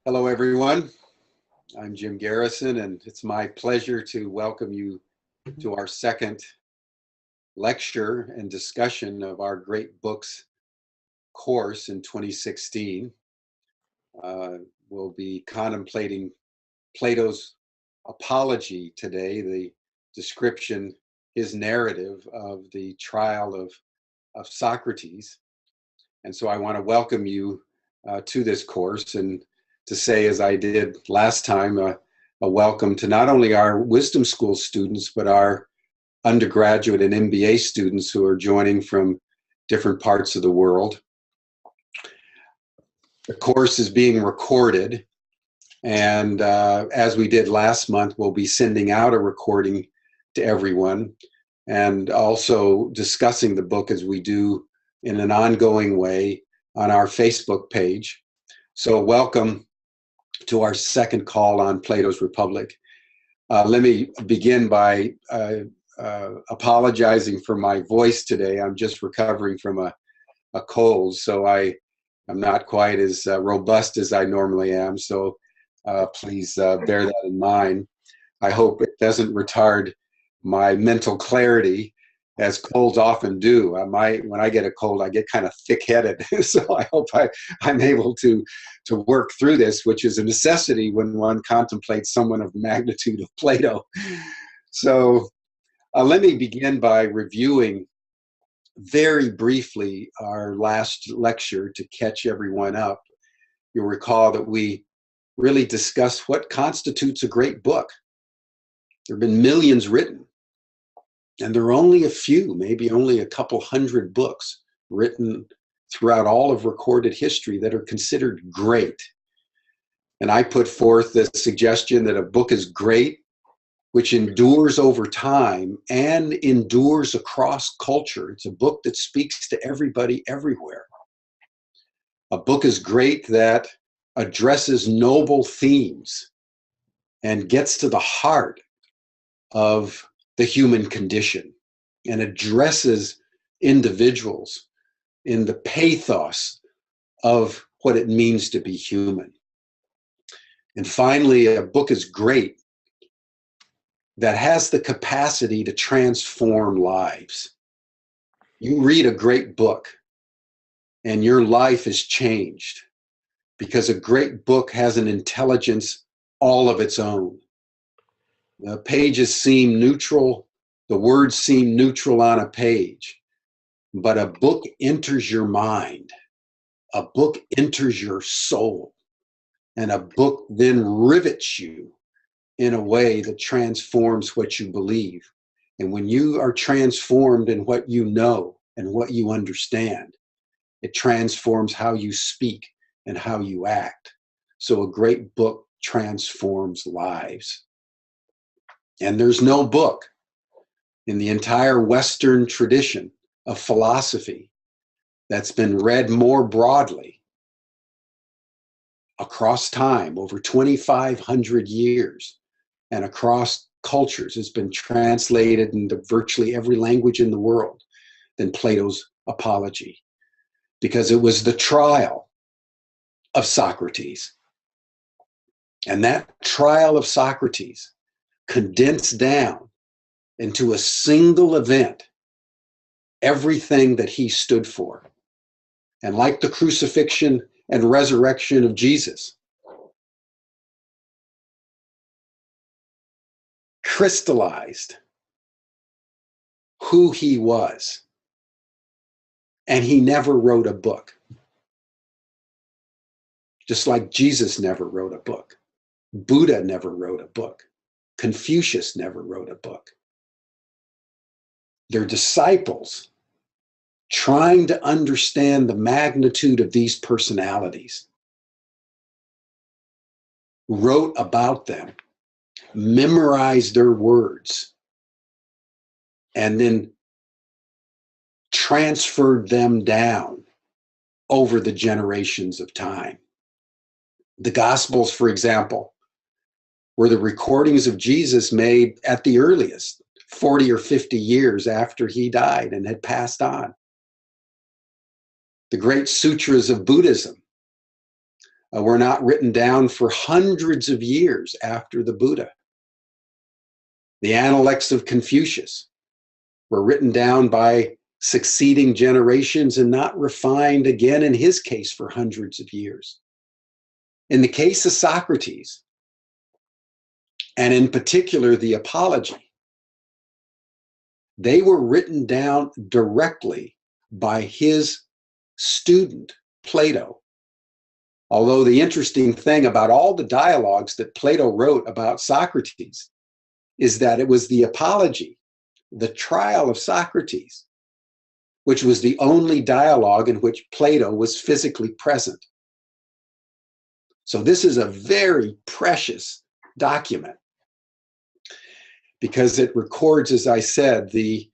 Hello, everyone. I'm Jim Garrison, and it's my pleasure to welcome you to our second lecture and discussion of our Great Books course in 2016. We'll be contemplating Plato's Apology today, the description, his narrative of the trial of Socrates. And so I want to welcome you to this course and to say, as I did last time, a welcome to not only our Wisdom School students, but our undergraduate and MBA students who are joining from different parts of the world. The course is being recorded, and as we did last month, we'll be sending out a recording to everyone and also discussing the book as we do in an ongoing way on our Facebook page. So welcome to our second call on Plato's Republic. Let me begin by apologizing for my voice today. I'm just recovering from a cold, so I'm not quite as robust as I normally am. So please bear that in mind. I hope it doesn't retard my mental clarity, as colds often do. When I get a cold, I get kind of thick-headed. So I hope I'm able to work through this, which is a necessity when one contemplates someone of the magnitude of Plato. So let me begin by reviewing very briefly our last lecture to catch everyone up. You'll recall that we really discussed what constitutes a great book. There have been millions written. And there are only a few, maybe only a couple hundred books written throughout all of recorded history that are considered great. And I put forth the suggestion that a book is great, which endures over time and endures across culture. It's a book that speaks to everybody everywhere. A book is great that addresses noble themes and gets to the heart of the human condition and addresses individuals in the pathos of what it means to be human. And finally, a book is great that has the capacity to transform lives. You read a great book and your life is changed because a great book has an intelligence all of its own. The pages seem neutral, the words seem neutral on a page, but a book enters your mind, a book enters your soul, and a book then rivets you in a way that transforms what you believe. And when you are transformed in what you know and what you understand, it transforms how you speak and how you act. So a great book transforms lives. And there's no book in the entire Western tradition of philosophy that's been read more broadly across time, over 2,500 years, and across cultures. It's been translated into virtually every language in the world than Plato's Apology, because it was the trial of Socrates. And that trial of Socrates condensed down into a single event everything that he stood for. And like the crucifixion and resurrection of Jesus, crystallized who he was. And he never wrote a book. Just like Jesus never wrote a book. Buddha never wrote a book. Confucius never wrote a book. Their disciples, trying to understand the magnitude of these personalities, wrote about them, memorized their words, and then transferred them down over the generations of time. The Gospels, for example, were the recordings of Jesus made at the earliest, 40 or 50 years after he died and had passed on. The great sutras of Buddhism were not written down for hundreds of years after the Buddha. The Analects of Confucius were written down by succeeding generations and not refined again in his case for hundreds of years. In the case of Socrates, and in particular the Apology, they were written down directly by his student, Plato. Although the interesting thing about all the dialogues that Plato wrote about Socrates is that it was the Apology, the trial of Socrates, which was the only dialogue in which Plato was physically present. So this is a very precious document because it records, as I said, the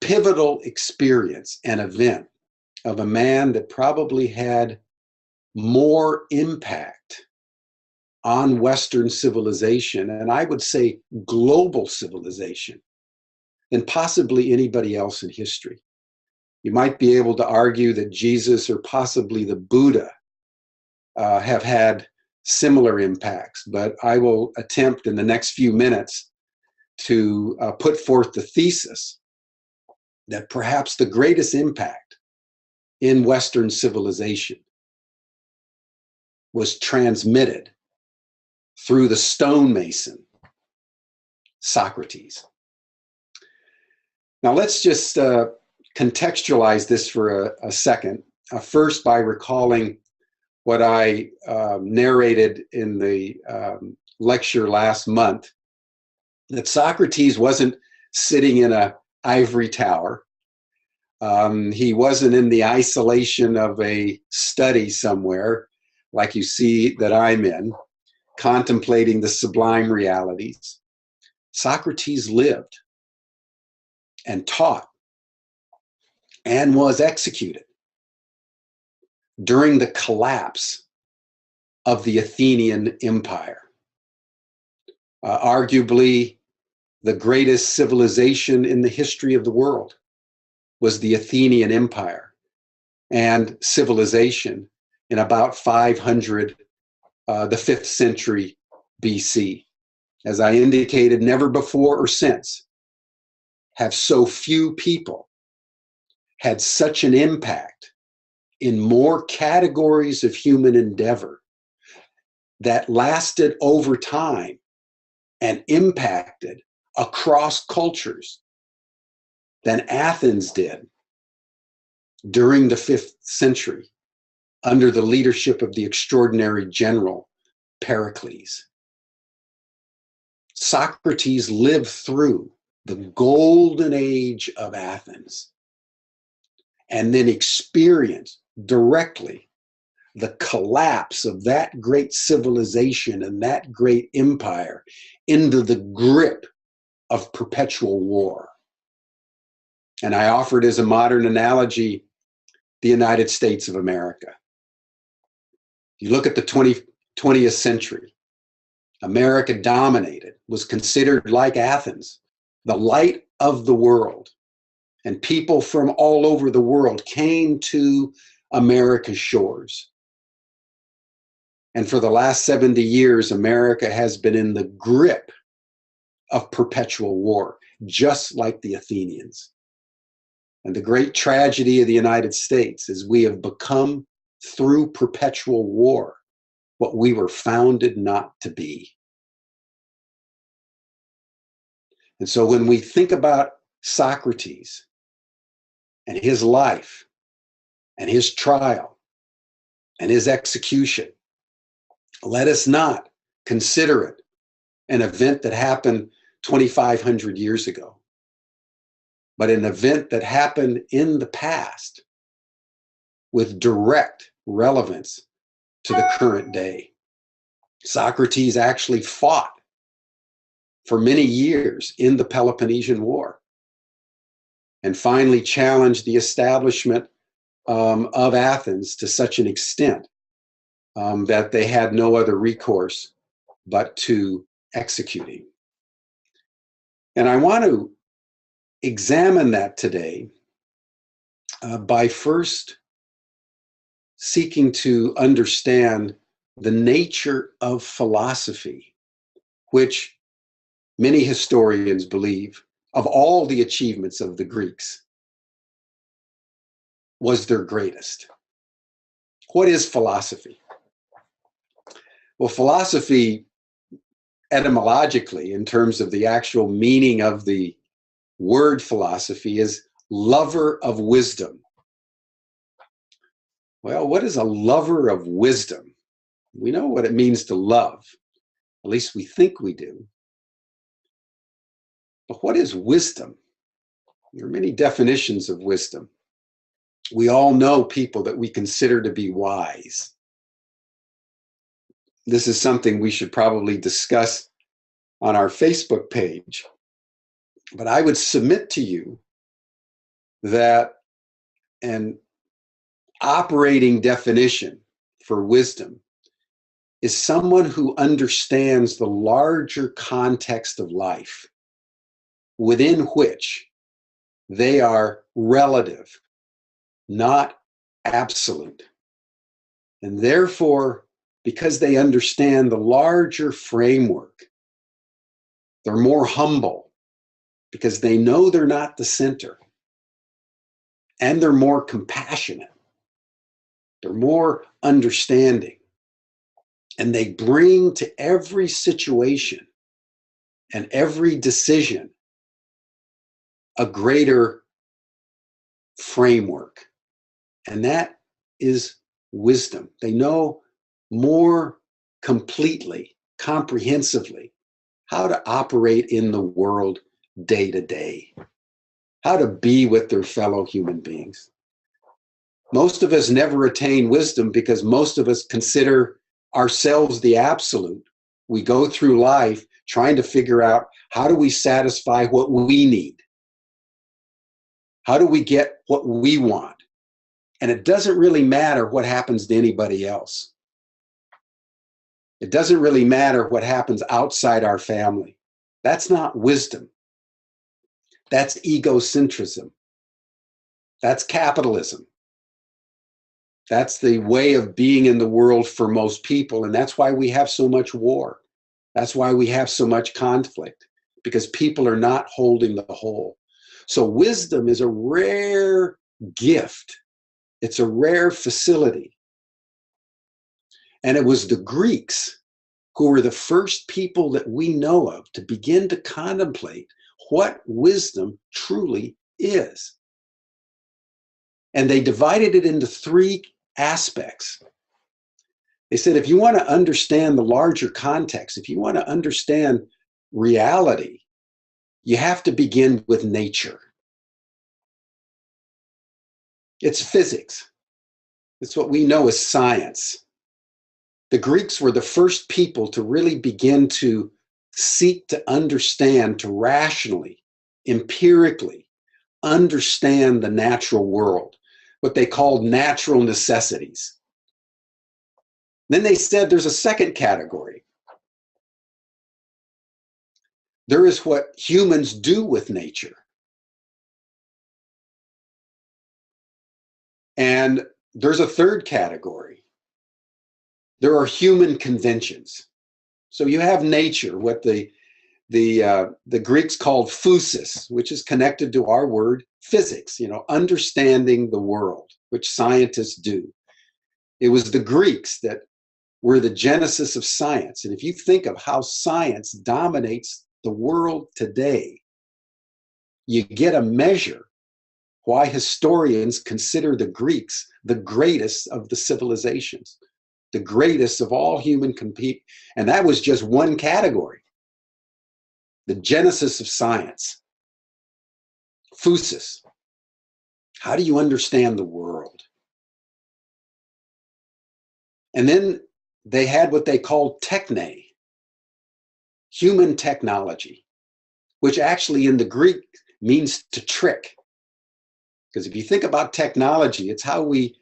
pivotal experience and event of a man that probably had more impact on Western civilization, and I would say global civilization, than possibly anybody else in history. You might be able to argue that Jesus or possibly the Buddha have had similar impacts, but I will attempt in the next few minutes to put forth the thesis that perhaps the greatest impact in Western civilization was transmitted through the stonemason, Socrates. Now let's just contextualize this for a second, first by recalling what I narrated in the lecture last month, that Socrates wasn't sitting in an ivory tower. He wasn't in the isolation of a study somewhere, like you see that I'm in, contemplating the sublime realities. Socrates lived and taught and was executed during the collapse of the Athenian Empire. Arguably, the greatest civilization in the history of the world was the Athenian Empire and civilization in about 500, the 5th century BC. As I indicated, never before or since have so few people had such an impact in more categories of human endeavor that lasted over time and impacted across cultures than Athens did during the 5th century under the leadership of the extraordinary general Pericles. Socrates lived through the golden age of Athens and then experienced directly the collapse of that great civilization and that great empire into the grip of perpetual war. And I offered as a modern analogy the United States of America. You look at the 20th century, America dominated, was considered like Athens, the light of the world. And people from all over the world came to America's shores. And for the last 70 years, America has been in the grip of perpetual war, just like the Athenians. And the great tragedy of the United States is we have become, through perpetual war, what we were founded not to be. And so when we think about Socrates and his life and his trial and his execution, let us not consider it an event that happened 2,500 years ago, but an event that happened in the past with direct relevance to the current day. Socrates actually fought for many years in the Peloponnesian War and finally challenged the establishment of Athens to such an extent that they had no other recourse but to executing. And I want to examine that today by first seeking to understand the nature of philosophy, which many historians believe, of all the achievements of the Greeks, was their greatest. What is philosophy? Well, philosophy, etymologically, in terms of the actual meaning of the word philosophy, is lover of wisdom. Well, what is a lover of wisdom? We know what it means to love. At least we think we do. But what is wisdom? There are many definitions of wisdom. We all know people that we consider to be wise. This is something we should probably discuss on our Facebook page. But I would submit to you that an operating definition for wisdom is someone who understands the larger context of life within which they are relative, not absolute. And therefore, because they understand the larger framework, they're more humble because they know they're not the center. And they're more compassionate. They're more understanding. And they bring to every situation and every decision a greater framework. And that is wisdom. They know more completely, comprehensively, how to operate in the world day to day, how to be with their fellow human beings. Most of us never attain wisdom because most of us consider ourselves the absolute. We go through life trying to figure out, how do we satisfy what we need? How do we get what we want? And it doesn't really matter what happens to anybody else. It doesn't really matter what happens outside our family. That's not wisdom. That's egocentrism. That's capitalism. That's the way of being in the world for most people. And that's why we have so much war. That's why we have so much conflict, because people are not holding the whole. So wisdom is a rare gift. It's a rare facility. And it was the Greeks who were the first people that we know of to begin to contemplate what wisdom truly is. And they divided it into three aspects. They said, if you want to understand the larger context, if you want to understand reality, you have to begin with nature. It's physics. It's what we know as science. The Greeks were the first people to really begin to seek to understand, to rationally, empirically understand the natural world, what they called natural necessities. Then they said there's a second category. There is what humans do with nature. And there's a third category. There are human conventions. So you have nature, what the Greeks called physis, which is connected to our word physics, understanding the world, which scientists do. It was the Greeks that were the genesis of science. And if you think of how science dominates the world today, you get a measure why historians consider the Greeks the greatest of the civilizations, the greatest of all human compete. And that was just one category. The genesis of science. Physis. How do you understand the world? And then they had what they called techne, human technology, which actually in the Greek means to trick. Because if you think about technology, it's how we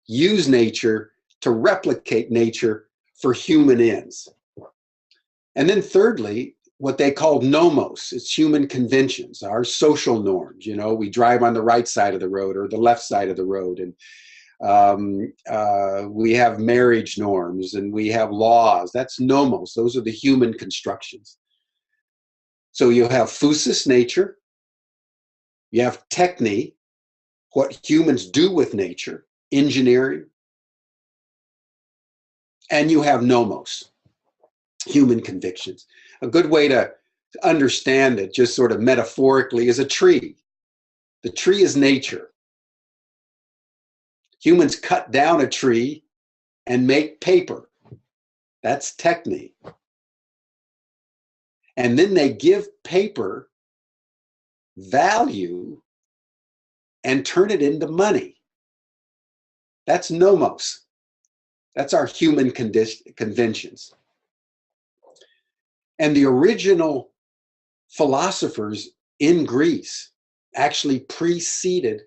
use nature to replicate nature for human ends. And then thirdly, what they called nomos, it's human conventions, our social norms. We drive on the right side of the road or the left side of the road. And We have marriage norms, and we have laws. That's nomos. Those are the human constructions. So you have physis, nature. You have techne, what humans do with nature, engineering. And you have nomos, human convictions. A good way to understand it, just sort of metaphorically, is a tree. The tree is nature. Humans cut down a tree and make paper. That's techne. And then they give paper value and turn it into money. That's nomos. That's our human conventions. And the original philosophers in Greece actually preceded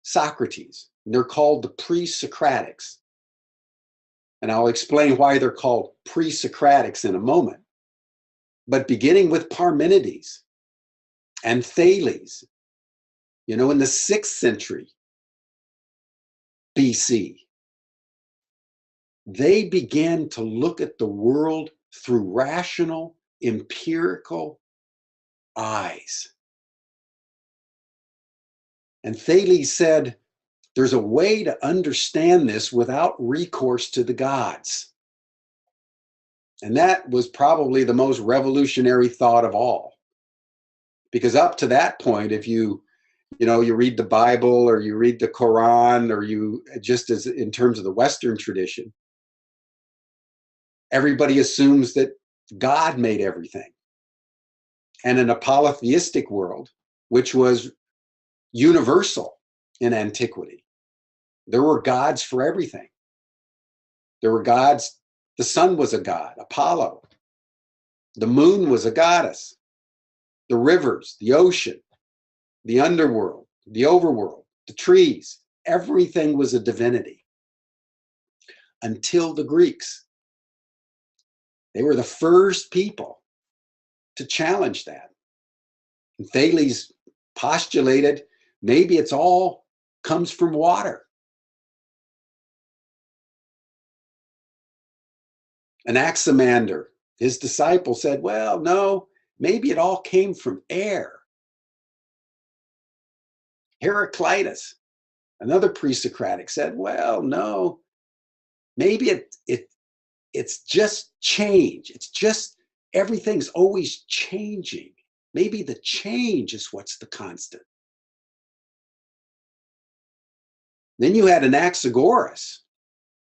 Socrates. They're called the Pre-Socratics. And I'll explain why they're called Pre-Socratics in a moment. But beginning with Parmenides and Thales, in the 6th century BC, they began to look at the world through rational, empirical eyes. And Thales said, there's a way to understand this without recourse to the gods. And that was probably the most revolutionary thought of all. Because up to that point, if you read the Bible or you read the Quran, or you just as in terms of the Western tradition, everybody assumes that God made everything. And in a polytheistic world, which was universal in antiquity, there were gods for everything. There were gods. The sun was a god, Apollo. The moon was a goddess. The rivers, the ocean, the underworld, the overworld, the trees, everything was a divinity. Until the Greeks. They were the first people to challenge that. And Thales postulated maybe it's all comes from water. Anaximander, his disciple, said, well, no, maybe it all came from air. Heraclitus, another pre-Socratic, said, well, no, maybe it's just change. It's just everything's always changing. Maybe the change is what's the constant. Then you had Anaxagoras,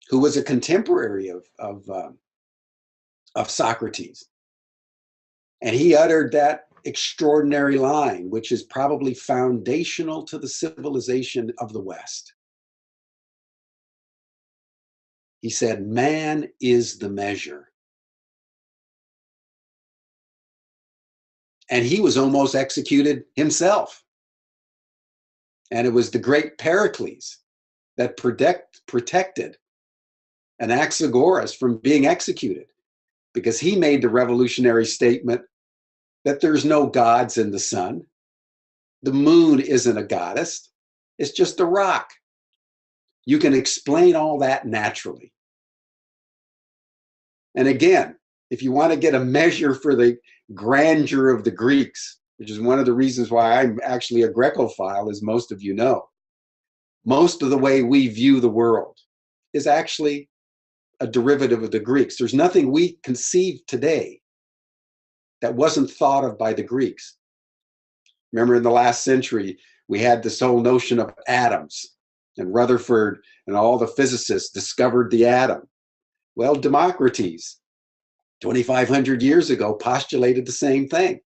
who was a contemporary of Socrates. And he uttered that extraordinary line, which is probably foundational to the civilization of the West. He said, man is the measure. And he was almost executed himself. And it was the great Pericles that protected Anaxagoras from being executed, because he made the revolutionary statement that there's no gods in the sun. The moon isn't a goddess. It's just a rock. You can explain all that naturally. And again, if you want to get a measure for the grandeur of the Greeks, which is one of the reasons why I'm actually a Grecophile, as most of you know, most of the way we view the world is actually a derivative of the Greeks. There's nothing we conceive today that wasn't thought of by the Greeks. Remember, in the last century, we had this whole notion of atoms, and Rutherford and all the physicists discovered the atom. Well, Democritus, 2,500 years ago, postulated the same thing.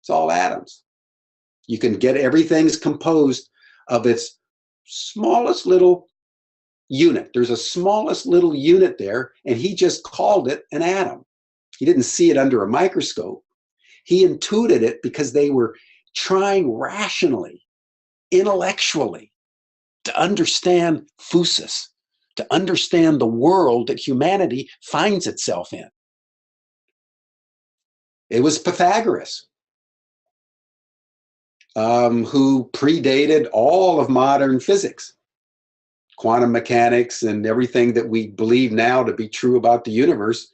It's all atoms. You can get everything's composed of its smallest little unit. There's a smallest little unit there, and he just called it an atom. He didn't see it under a microscope. He intuited it because they were trying rationally, intellectually, to understand physis, to understand the world that humanity finds itself in. It was Pythagoras, who predated all of modern physics. quantum mechanics and everything that we believe now to be true about the universe.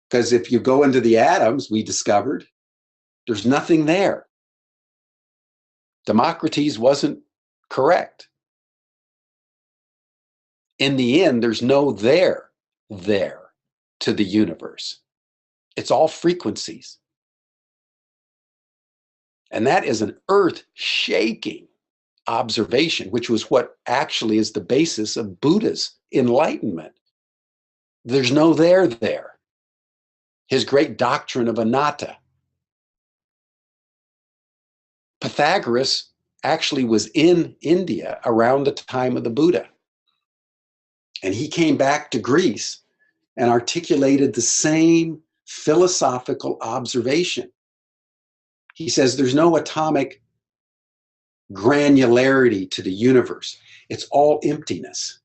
Because if you go into the atoms, we discovered there's nothing there. Democritus wasn't correct. In the end, there's no there to the universe. It's all frequencies. And that is an earth-shaking observation, which was what actually is the basis of Buddha's enlightenment. There's no there. His great doctrine of anatta. Pythagoras actually was in India around the time of the Buddha. And he came back to Greece and articulated the same philosophical observation. He says there's no atomic granularity to the universe. It's all emptiness.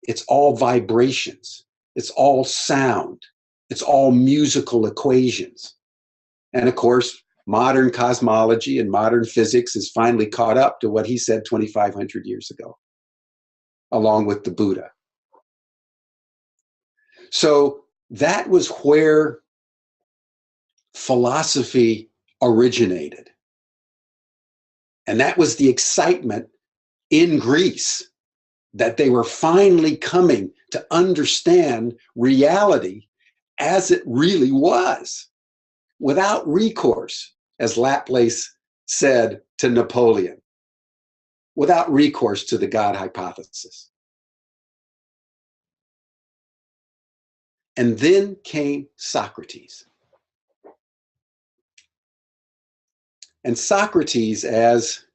It's all vibrations. It's all sound. It's all musical equations. And of course, modern cosmology and modern physics has finally caught up to what he said 2,500 years ago, along with the Buddha. So that was where philosophy originated. And that was the excitement in Greece, that they were finally coming to understand reality as it really was, without recourse, as Laplace said to Napoleon, without recourse to the God hypothesis. And then came Socrates. And Socrates, as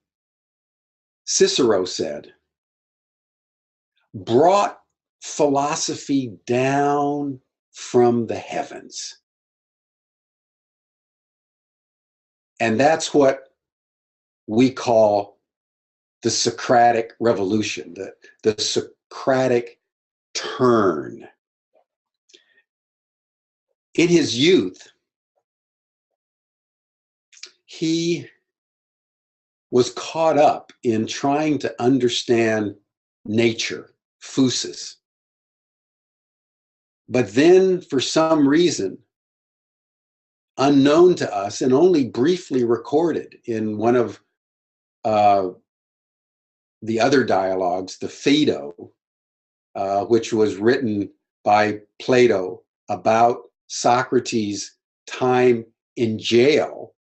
Cicero said, brought philosophy down from the heavens. And that's what we call the Socratic Revolution, the Socratic turn. In his youth, he was caught up in trying to understand nature, physis. But then, for some reason, unknown to us and only briefly recorded in one of the other dialogues, the Phaedo, which was written by Plato about Socrates' time in jail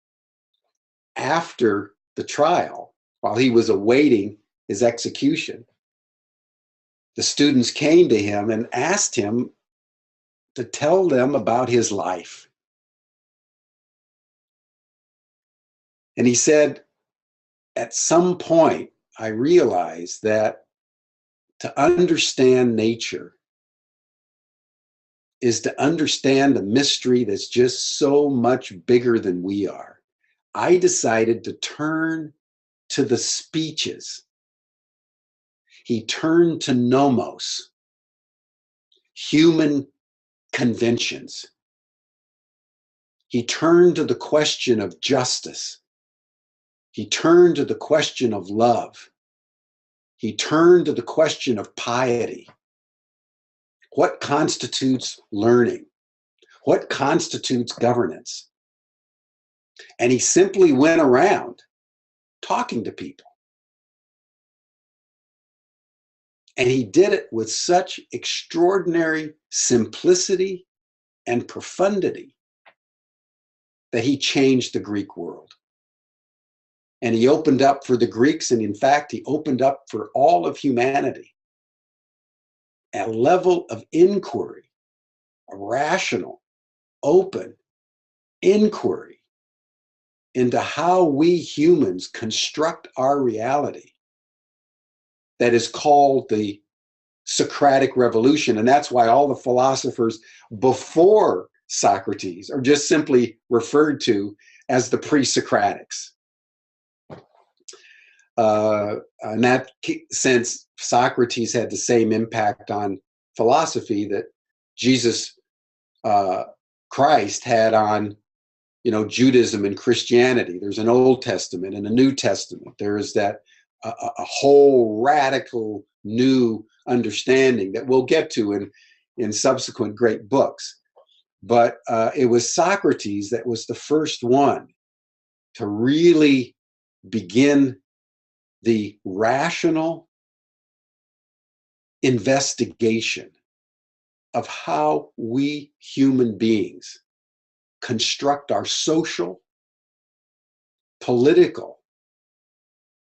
after the trial, while he was awaiting his execution. The students came to him and asked him to tell them about his life. And he said, at some point, I realized that to understand nature is to understand a mystery that's just so much bigger than we are. I decided to turn to the speeches. He turned to nomos, human conventions. He turned to the question of justice. He turned to the question of love. He turned to the question of piety. What constitutes learning? What constitutes governance? And he simply went around talking to people. And he did it with such extraordinary simplicity and profundity that he changed the Greek world. And he opened up for the Greeks, and in fact, he opened up for all of humanity a level of inquiry, a rational, open inquiry into how we humans construct our reality that is called the Socratic Revolution. And that's why all the philosophers before Socrates are just simply referred to as the Pre-Socratics. In that sense, Socrates had the same impact on philosophy that Jesus Christ had on, Judaism and Christianity. There's an Old Testament and a New Testament. There is that a whole radical new understanding that we'll get to in subsequent great books. But it was Socrates that was the first one to really begin the rational investigation of how we human beings construct our social, political,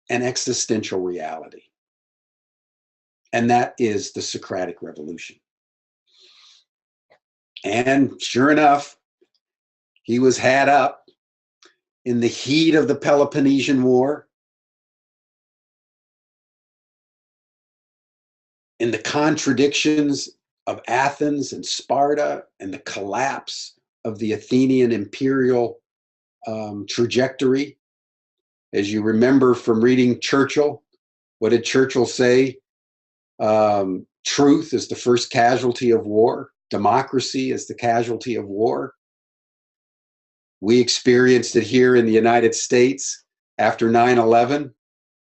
and existential reality. And that is the Socratic Revolution. And sure enough, he was had up in the heat of the Peloponnesian War, in the contradictions of Athens and Sparta, and the collapse of the Athenian imperial trajectory. As you remember from reading Churchill, what did Churchill say? Truth is the first casualty of war. Democracy is the casualty of war. We experienced it here in the United States after 9/11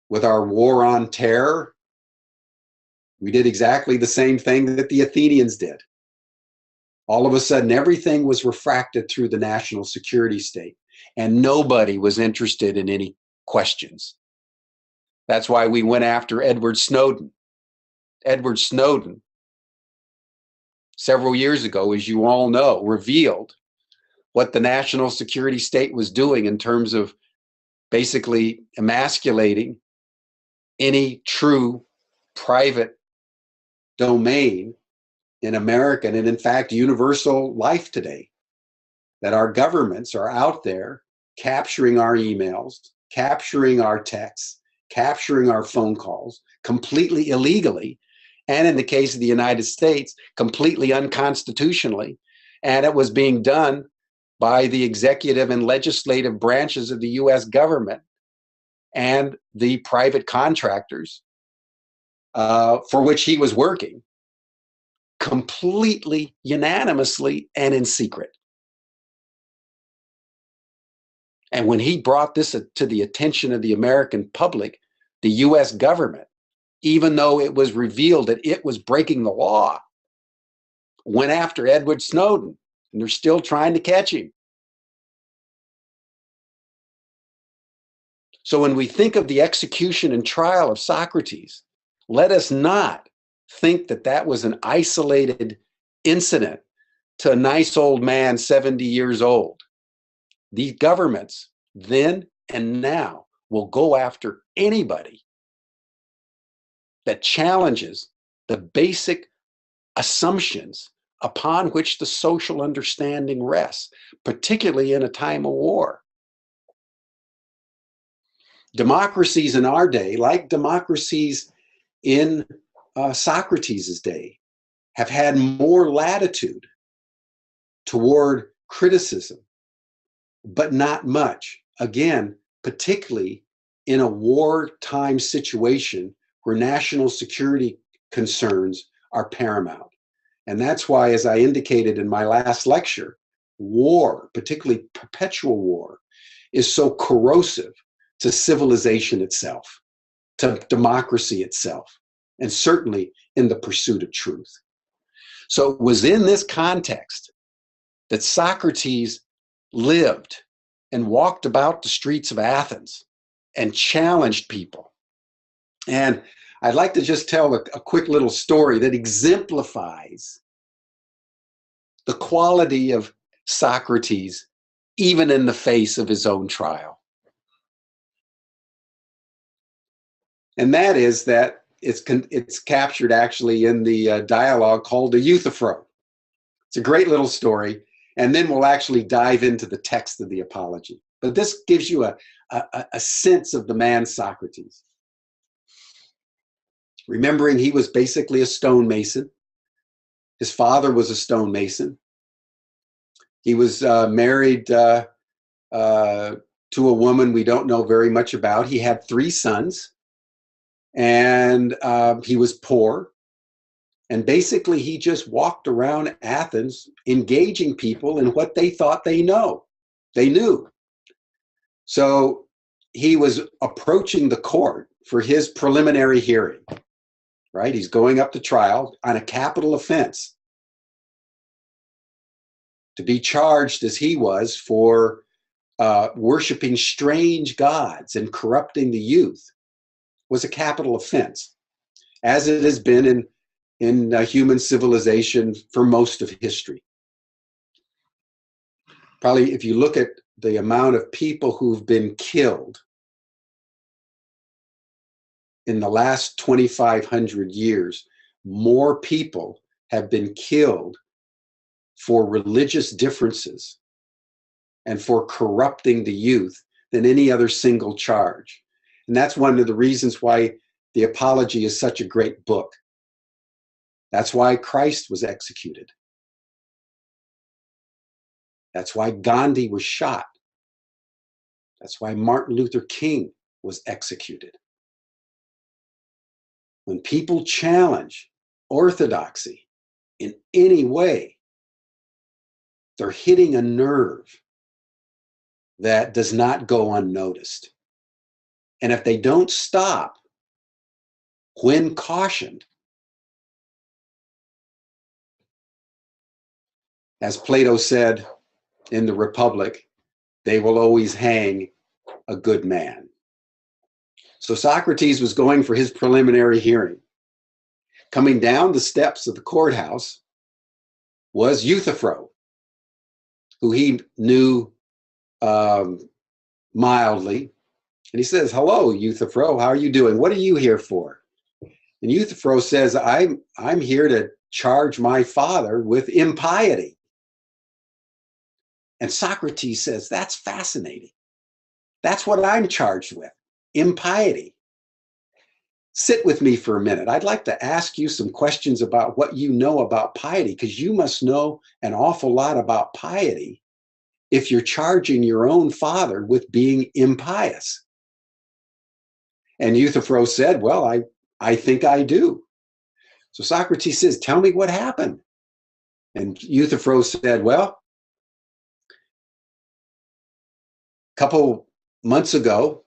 with our war on terror. We did exactly the same thing that the Athenians did. All of a sudden, everything was refracted through the national security state, and nobody was interested in any questions. That's why we went after Edward Snowden. Edward Snowden, several years ago, as you all know, revealed what the national security state was doing in terms of basically emasculating any true private domain in America and in fact universal life today. That our governments are out there capturing our emails, capturing our texts, capturing our phone calls completely illegally, and in the case of the United States, completely unconstitutionally. And it was being done by the executive and legislative branches of the US government and the private contractors for which he was working, completely unanimously and in secret. And when he brought this to the attention of the American public, the US government, even though it was revealed that it was breaking the law, went after Edward Snowden, and they're still trying to catch him. So when we think of the execution and trial of Socrates, let us not think that that was an isolated incident to a nice old man 70 years old. These governments then and now will go after anybody that challenges the basic assumptions upon which the social understanding rests, particularly in a time of war. Democracies in our day, like democracies in Socrates' day, have had more latitude toward criticism, but not much. Again, particularly in a wartime situation where national security concerns are paramount. And that's why, as I indicated in my last lecture, war, particularly perpetual war, is so corrosive to civilization itself, to democracy itself, and certainly in the pursuit of truth. So it was in this context that Socrates lived and walked about the streets of Athens and challenged people. And I'd like to just tell a quick little story that exemplifies the quality of Socrates, even in the face of his own trial. And that is that it's captured actually in the dialogue called the Euthyphro. It's a great little story. And then we'll actually dive into the text of the Apology. But this gives you a sense of the man Socrates. Remembering he was basically a stonemason. His father was a stonemason. He was married to a woman we don't know very much about. He had 3 sons, and he was poor. And basically, he just walked around Athens, engaging people in what they thought they knew. So he was approaching the court for his preliminary hearing. right? He's going up to trial on a capital offense. To be charged as he was for worshiping strange gods and corrupting the youth was a capital offense, as it has been in human civilization for most of history. Probably if you look at the amount of people who've been killed in the last 2,500 years, more people have been killed for religious differences and for corrupting the youth than any other single charge. And that's one of the reasons why the Apology is such a great book. That's why Christ was executed. That's why Gandhi was shot. That's why Martin Luther King was executed. When people challenge orthodoxy in any way, they're hitting a nerve that does not go unnoticed. And if they don't stop when cautioned, as Plato said in the Republic, they will always hang a good man. So Socrates was going for his preliminary hearing. Coming down the steps of the courthouse was Euthyphro, who he knew mildly. And he says, "Hello, Euthyphro, how are you doing? What are you here for?" And Euthyphro says, I'm here to charge my father with impiety. And Socrates says, that's fascinating. That's what I'm charged with, impiety. Sit with me for a minute. I'd like to ask you some questions about what you know about piety, because you must know an awful lot about piety if you're charging your own father with being impious. And Euthyphro said, well, I think I do. So Socrates says, tell me what happened. And Euthyphro said, well, a couple months ago,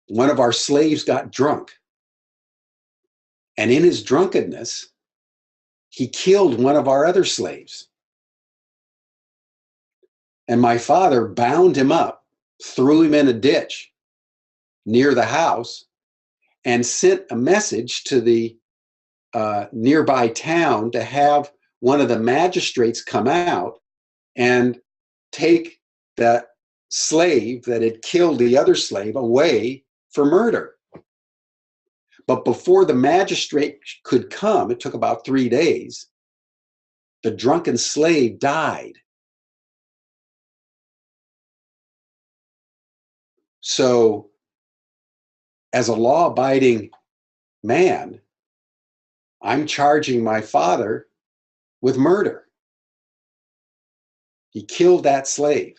one of our slaves got drunk. And in his drunkenness, he killed one of our other slaves. And my father bound him up, threw him in a ditch near the house, and sent a message to the nearby town to have one of the magistrates come out and take that slave that had killed the other slave away for murder. But before the magistrate could come, it took about 3 days, the drunken slave died. So, as a law-abiding man, I'm charging my father with murder. He killed that slave.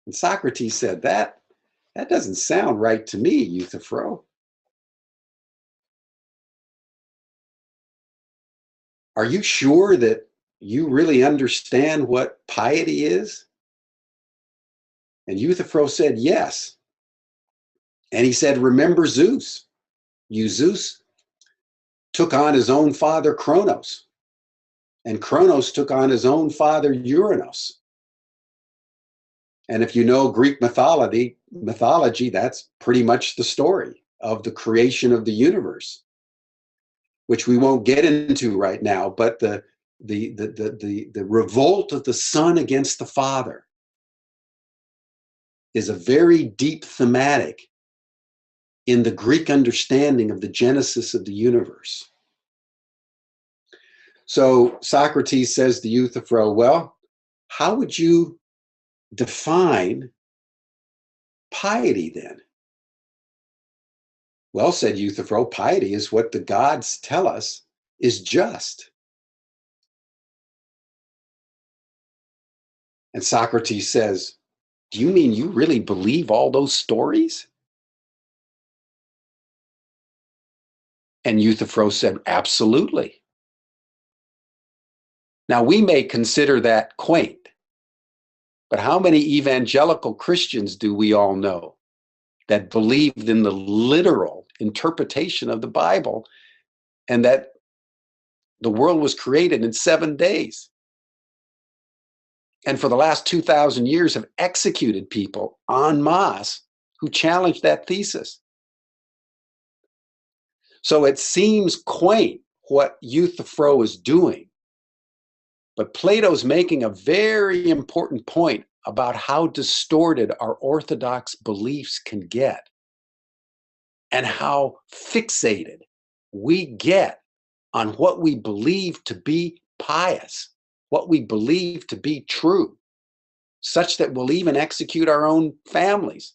And Socrates said, that doesn't sound right to me, Euthyphro. Are you sure that you really understand what piety is? And Euthyphro said, yes. And he said, remember Zeus. Zeus took on his own father, Kronos. And Kronos took on his own father, Uranus. And if you know Greek mythology, that's pretty much the story of the creation of the universe, which we won't get into right now, but the revolt of the son against the father is a very deep thematic in the Greek understanding of the genesis of the universe. So Socrates says to Euthyphro, well, how would you define piety then? Well, said Euthyphro, piety is what the gods tell us is just. And Socrates says, do you mean you really believe all those stories? And Euthyphro said, absolutely. Now, we may consider that quaint, but how many evangelical Christians do we all know that believed in the literal interpretation of the Bible and that the world was created in 7 days. And for the last 2,000 years have executed people en masse who challenged that thesis. So it seems quaint what Euthyphro is doing, but Plato's making a very important point about how distorted our orthodox beliefs can get and how fixated we get on what we believe to be pious, what we believe to be true, such that we'll even execute our own families.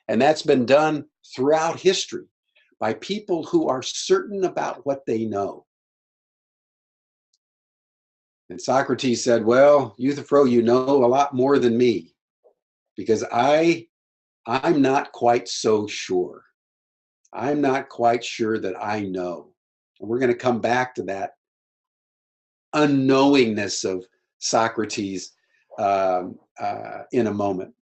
And that's been done throughout history by people who are certain about what they know. And Socrates said, well, Euthyphro, you know a lot more than me, because I'm not quite so sure. I'm not quite sure that I know. And we're going to come back to that unknowingness of Socrates in a moment.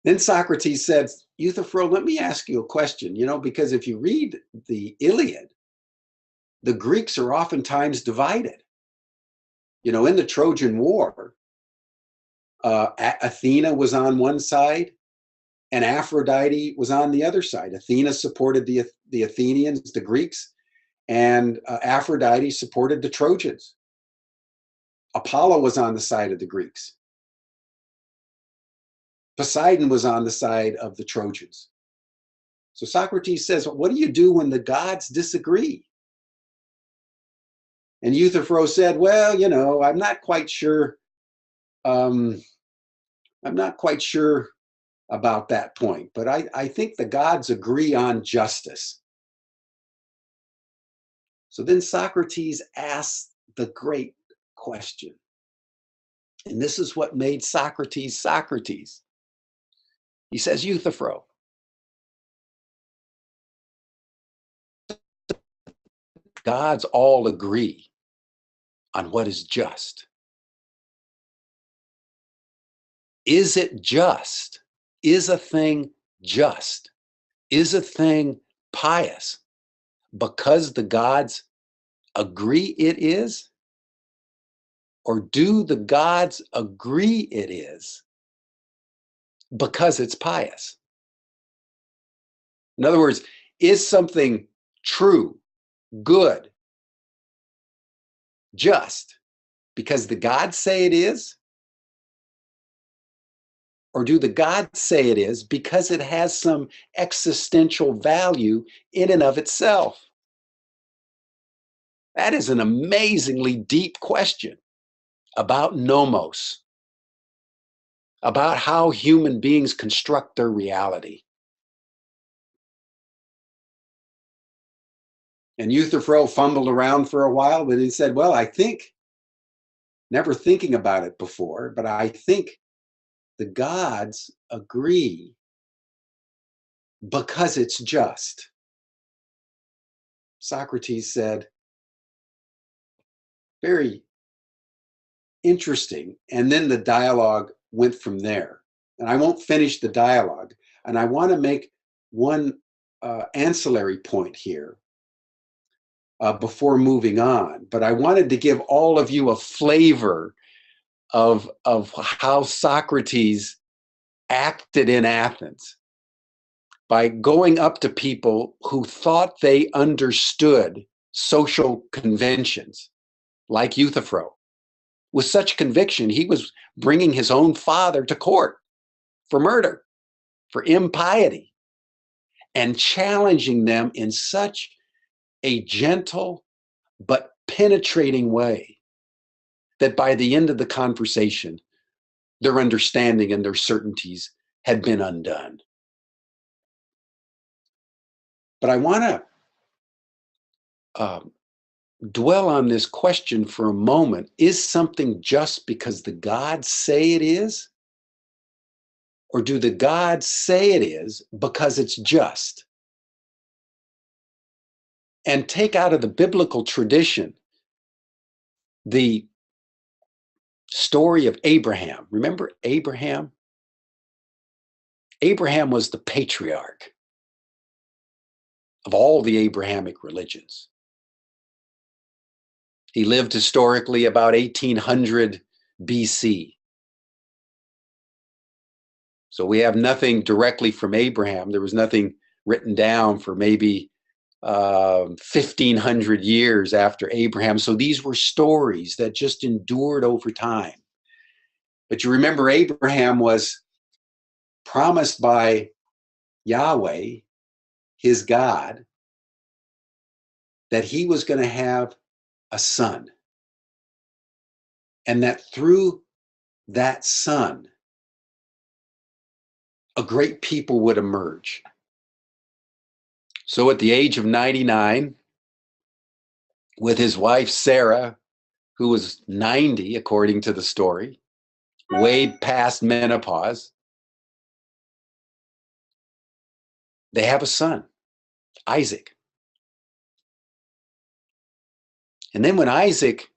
Then Socrates said, Euthyphro, let me ask you a question, because if you read the Iliad, the Greeks are oftentimes divided. In the Trojan War, Athena was on one side and Aphrodite was on the other side. Athena supported the Athenians, the Greeks, and Aphrodite supported the Trojans. Apollo was on the side of the Greeks. Poseidon was on the side of the Trojans. So Socrates says, what do you do when the gods disagree? And Euthyphro said, well, I'm not quite sure. I'm not quite sure about that point, but I think the gods agree on justice. So then Socrates asks the great question. And this is what made Socrates Socrates. He says, Euthyphro, gods all agree on what is just. Is it just? Is a thing just? Is a thing pious because the gods agree it is? Or do the gods agree it is because it's pious? In other words, is something true, good, just because the gods say it is? Or do the gods say it is because it has some existential value in and of itself? That is an amazingly deep question about nomos, about how human beings construct their reality. And Euthyphro fumbled around for a while, but he said, well, I think, never thinking about it before, but I think the gods agree because it's just. Socrates said, very interesting. And then the dialogue went from there. And I won't finish the dialogue. And I want to make one ancillary point here before moving on. But I wanted to give all of you a flavor of how Socrates acted in Athens by going up to people who thought they understood social conventions, like Euthyphro. With such conviction, he was bringing his own father to court for murder, for impiety, and challenging them in such a gentle but penetrating way that by the end of the conversation, their understanding and their certainties had been undone. But I want to dwell on this question for a moment. Is something just because the gods say it is? Or do the gods say it is because it's just? And take out of the biblical tradition the story of Abraham. Remember Abraham? Abraham was the patriarch. of all the Abrahamic religions. He lived historically about 1800 BC. So we have nothing directly from Abraham. There was nothing written down for maybe 1,500 years after Abraham. So these were stories that just endured over time. But you remember, Abraham was promised by Yahweh, his God, that he was going to have a son. And that through that son, a great people would emerge. So at the age of 99, with his wife Sarah, who was 90, according to the story, way past menopause, they have a son, Isaac. And then when Isaac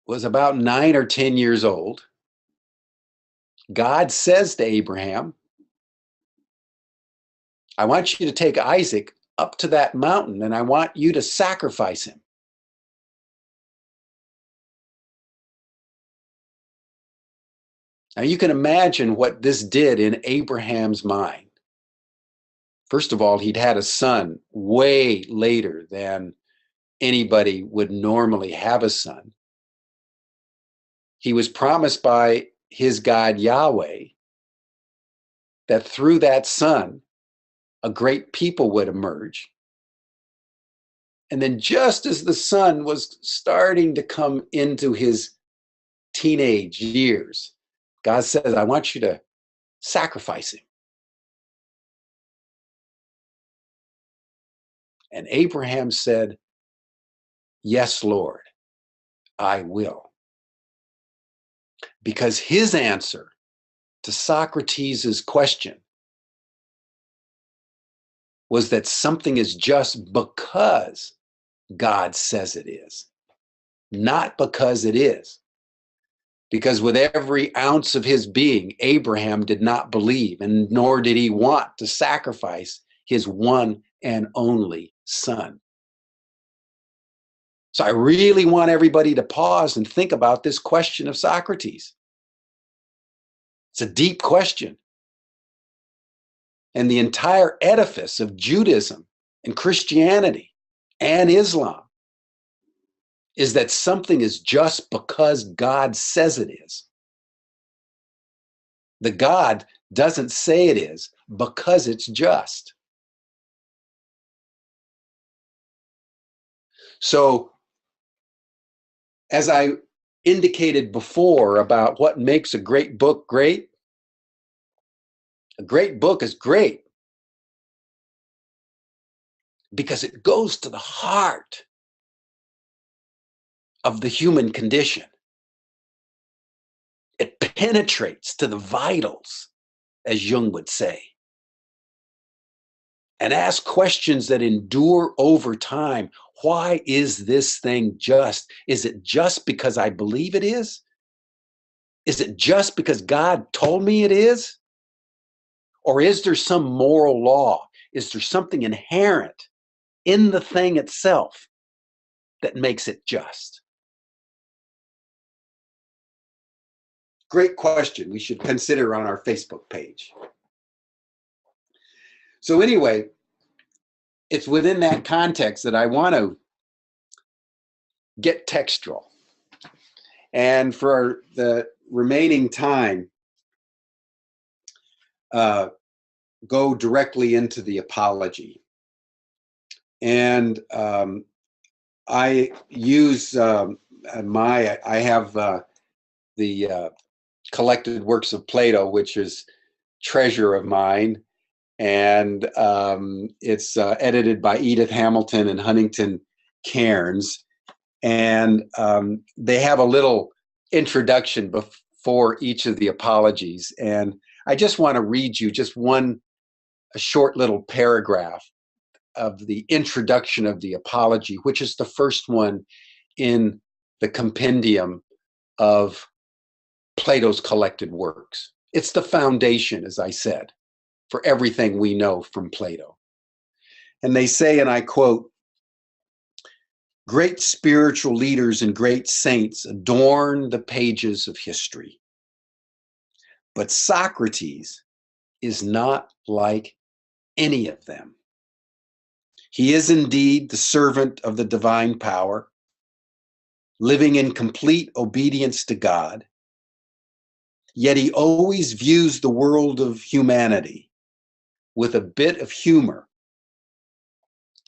was about 9 or 10 years old, God says to Abraham, I want you to take Isaac up to that mountain and I want you to sacrifice him. Now you can imagine what this did in Abraham's mind. First of all, he'd had a son way later than anybody would normally have a son. He was promised by his God Yahweh that through that son, a great people would emerge. And then just as the son was starting to come into his teenage years, God says, I want you to sacrifice him. And Abraham said, yes, Lord, I will. Because his answer to Socrates' question was that something is just because God says it is, not because it is. Because with every ounce of his being, Abraham did not believe, and nor did he want to sacrifice his one and only son. So I really want everybody to pause and think about this question of Socrates. It's a deep question. And the entire edifice of Judaism and Christianity and Islam is that something is just because God says it is. The God doesn't say it is because it's just. So, as I indicated before about what makes a great book great, a great book is great because it goes to the heart of the human condition. It penetrates to the vitals, as Jung would say, and asks questions that endure over time. Why is this thing just? Is it just because I believe it is? Is it just because God told me it is? Or is there some moral law? Is there something inherent in the thing itself that makes it just? Great question we should consider on our Facebook page. So anyway, it's within that context that I want to get textual. And for the remaining time, go directly into the apology. And I use I have the collected works of Plato, which is treasure of mine. And it's edited by Edith Hamilton and Huntington Cairns. And they have a little introduction before each of the apologies. And I just want to read you just a short little paragraph of the introduction of the apology, which is the first one in the compendium of Plato's collected works. It's the foundation, as I said. for everything we know from Plato. And they say, and I quote, "Great spiritual leaders and great saints adorn the pages of history. But Socrates is not like any of them. He is indeed the servant of the divine power, living in complete obedience to God, yet he always views the world of humanity with a bit of humor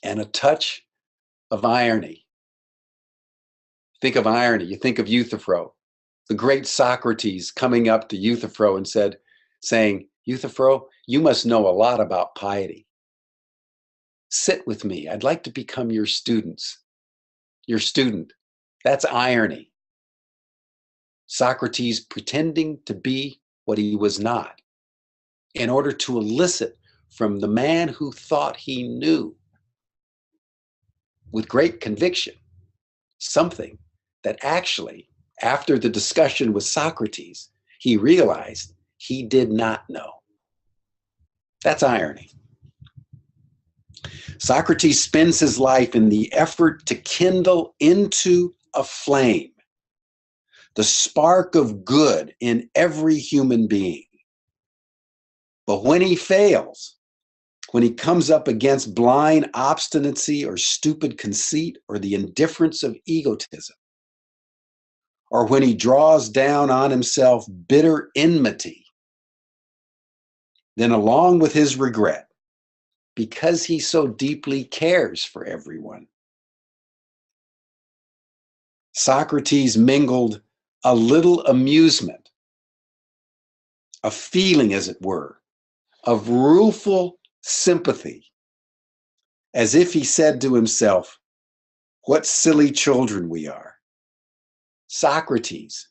and a touch of irony." Think of irony. You think of Euthyphro, the great Socrates coming up to Euthyphro and saying, "Euthyphro, you must know a lot about piety. Sit with me. I'd like to become your student. That's irony. Socrates pretending to be what he was not in order to elicit from the man who thought he knew with great conviction something that actually, after the discussion with Socrates, he realized he did not know. That's irony. Socrates spends his life in the effort to kindle into a flame the spark of good in every human being. But when he fails, when he comes up against blind obstinacy or stupid conceit or the indifference of egotism, or when he draws down on himself bitter enmity, then along with his regret, because he so deeply cares for everyone, Socrates mingled a little amusement, a feeling, as it were, of rueful sympathy, as if he said to himself, "What silly children we are." Socrates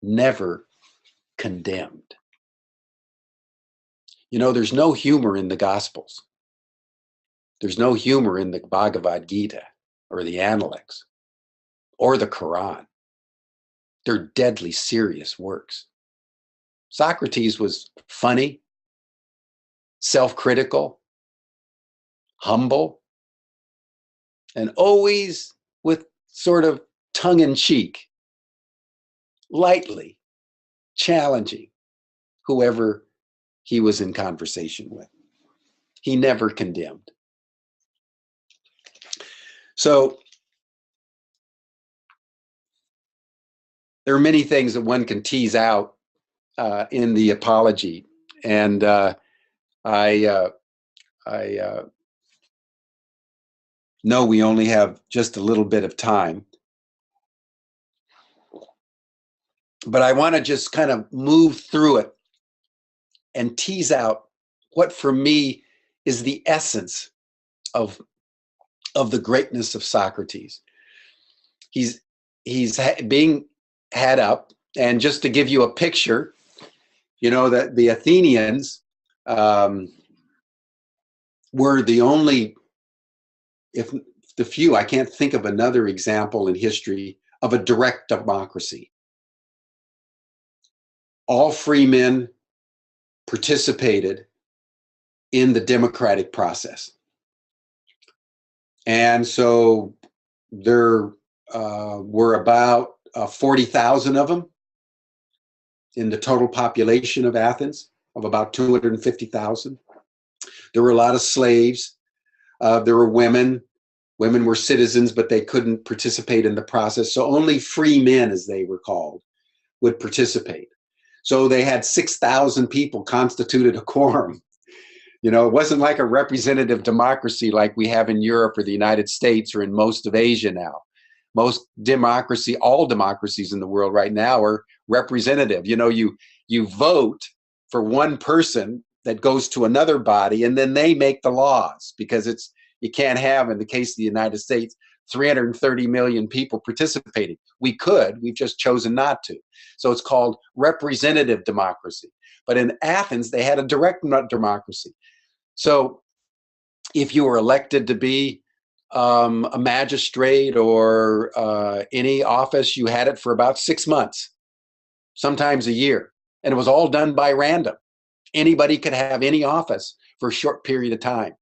never condemned. You know, there's no humor in the Gospels. There's no humor in the Bhagavad Gita or the Analects or the Quran. They're deadly serious works. Socrates was funny, self-critical, humble, and always with sort of tongue-in-cheek, lightly challenging whoever he was in conversation with. He never condemned. So there are many things that one can tease out in the apology, and I know we only have just a little bit of time, but I want to just kind of move through it and tease out what for me is the essence of the greatness of Socrates. He's being had up, and just to give you a picture, you know, that the Athenians were the only, if the few, I can't think of another example in history of a direct democracy. All free men participated in the democratic process. And so there were about 40,000 of them in the total population of Athens, of about 250,000. There were a lot of slaves. There were women. Women were citizens, but they couldn't participate in the process. So only free men, as they were called, would participate. So they had 6,000 people constituted a quorum. You know, it wasn't like a representative democracy like we have in Europe or the United States or in most of Asia now. Most democracy, all democracies in the world right now are representative. You know, you vote for one person that goes to another body, and then they make the laws, because you can't have, in the case of the United States, 330 million people participating. We've just chosen not to. So it's called representative democracy. But in Athens, they had a direct democracy. So if you were elected to be a magistrate or any office, you had it for about 6 months, sometimes a year. And it was all done by random. Anybody could have any office for a short period of time.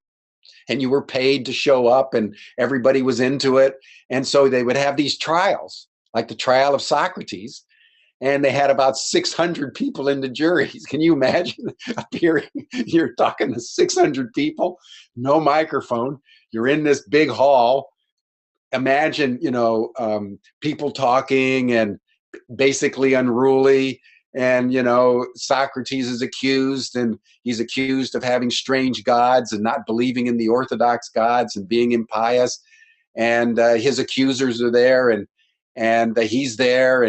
And you were paid to show up, and everybody was into it. And so they would have these trials, like the trial of Socrates, and they had about 600 people in the juries. Can you imagine appearing? You're talking to 600 people, no microphone. You're in this big hall. Imagine, people talking and basically unruly. And, Socrates is accused, and he's accused of having strange gods and not believing in the orthodox gods and being impious. And his accusers are there, and he's there.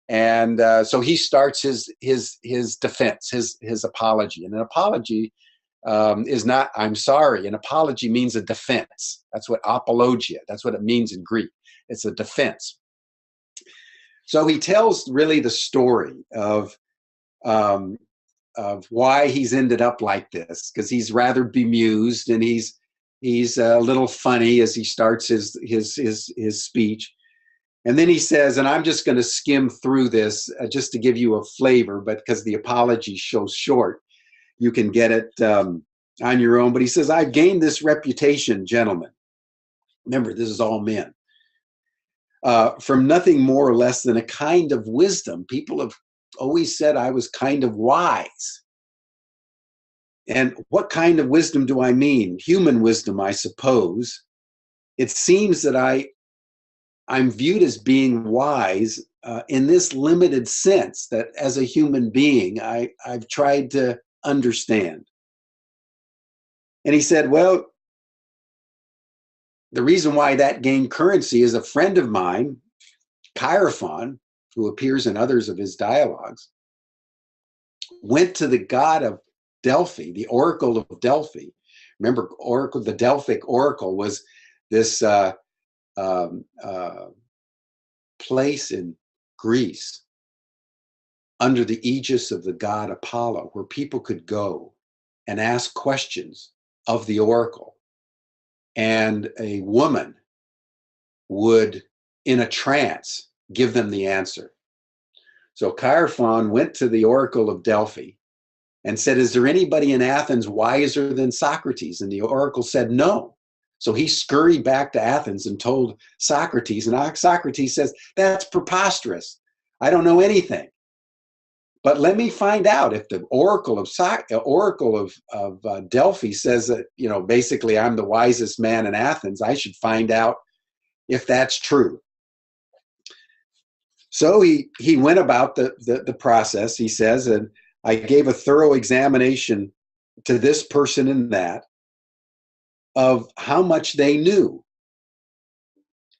And so he starts his defense, his apology. And an apology is not "I'm sorry." An apology means a defense. That's what apologia. That's what it means in Greek. It's a defense. So he tells really the story of why he's ended up like this, because he's rather bemused, and he's a little funny as he starts his speech. And then he says, and I'm just going to skim through this just to give you a flavor, but because the apology shows short, you can get it on your own. But he says, "I've gained this reputation, gentlemen." Remember, this is all men. From nothing more or less than a kind of wisdom. People have always said I was kind of wise. And what kind of wisdom do I mean? Human wisdom, I suppose. It seems that I'm viewed as being wise in this limited sense, that as a human being, I've tried to understand. And he said, well, the reason why that gained currency is a friend of mine, Chaerephon, who appears in others of his dialogues, went to the god of Delphi, the Oracle of Delphi. Remember, the Delphic Oracle was this place in Greece under the aegis of the god Apollo, where people could go and ask questions of the oracle. And a woman would, in a trance, give them the answer. So Chaerephon went to the Oracle of Delphi and said, "Is there anybody in Athens wiser than Socrates?" And the oracle said, "No." So he scurried back to Athens and told Socrates, and Socrates says, "That's preposterous. I don't know anything. But let me find out if the Oracle of Delphi says that, basically I'm the wisest man in Athens. I should find out if that's true." So he went about the process, he says, and I gave a thorough examination to this person and that of how much they knew.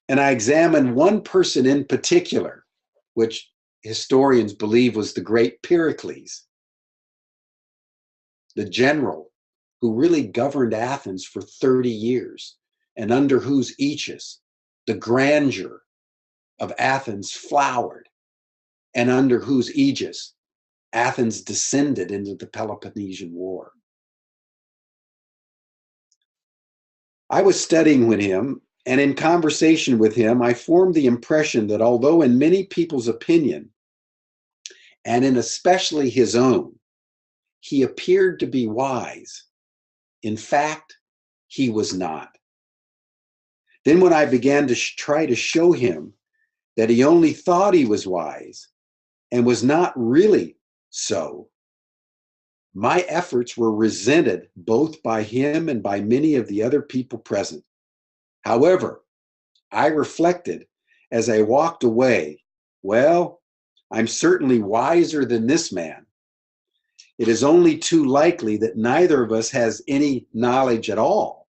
And I examined one person in particular, which historians believe was the great Pericles, the general who really governed Athens for 30 years, and under whose aegis the grandeur of Athens flowered, and under whose aegis Athens descended into the Peloponnesian War. I was studying with him, and in conversation with him, I formed the impression that although in many people's opinion, and in especially his own, he appeared to be wise, in fact, he was not. Then when I began to try to show him that he only thought he was wise and was not really so, my efforts were resented both by him and by many of the other people present. However, I reflected as I walked away, well, I'm certainly wiser than this man. It is only too likely that neither of us has any knowledge at all,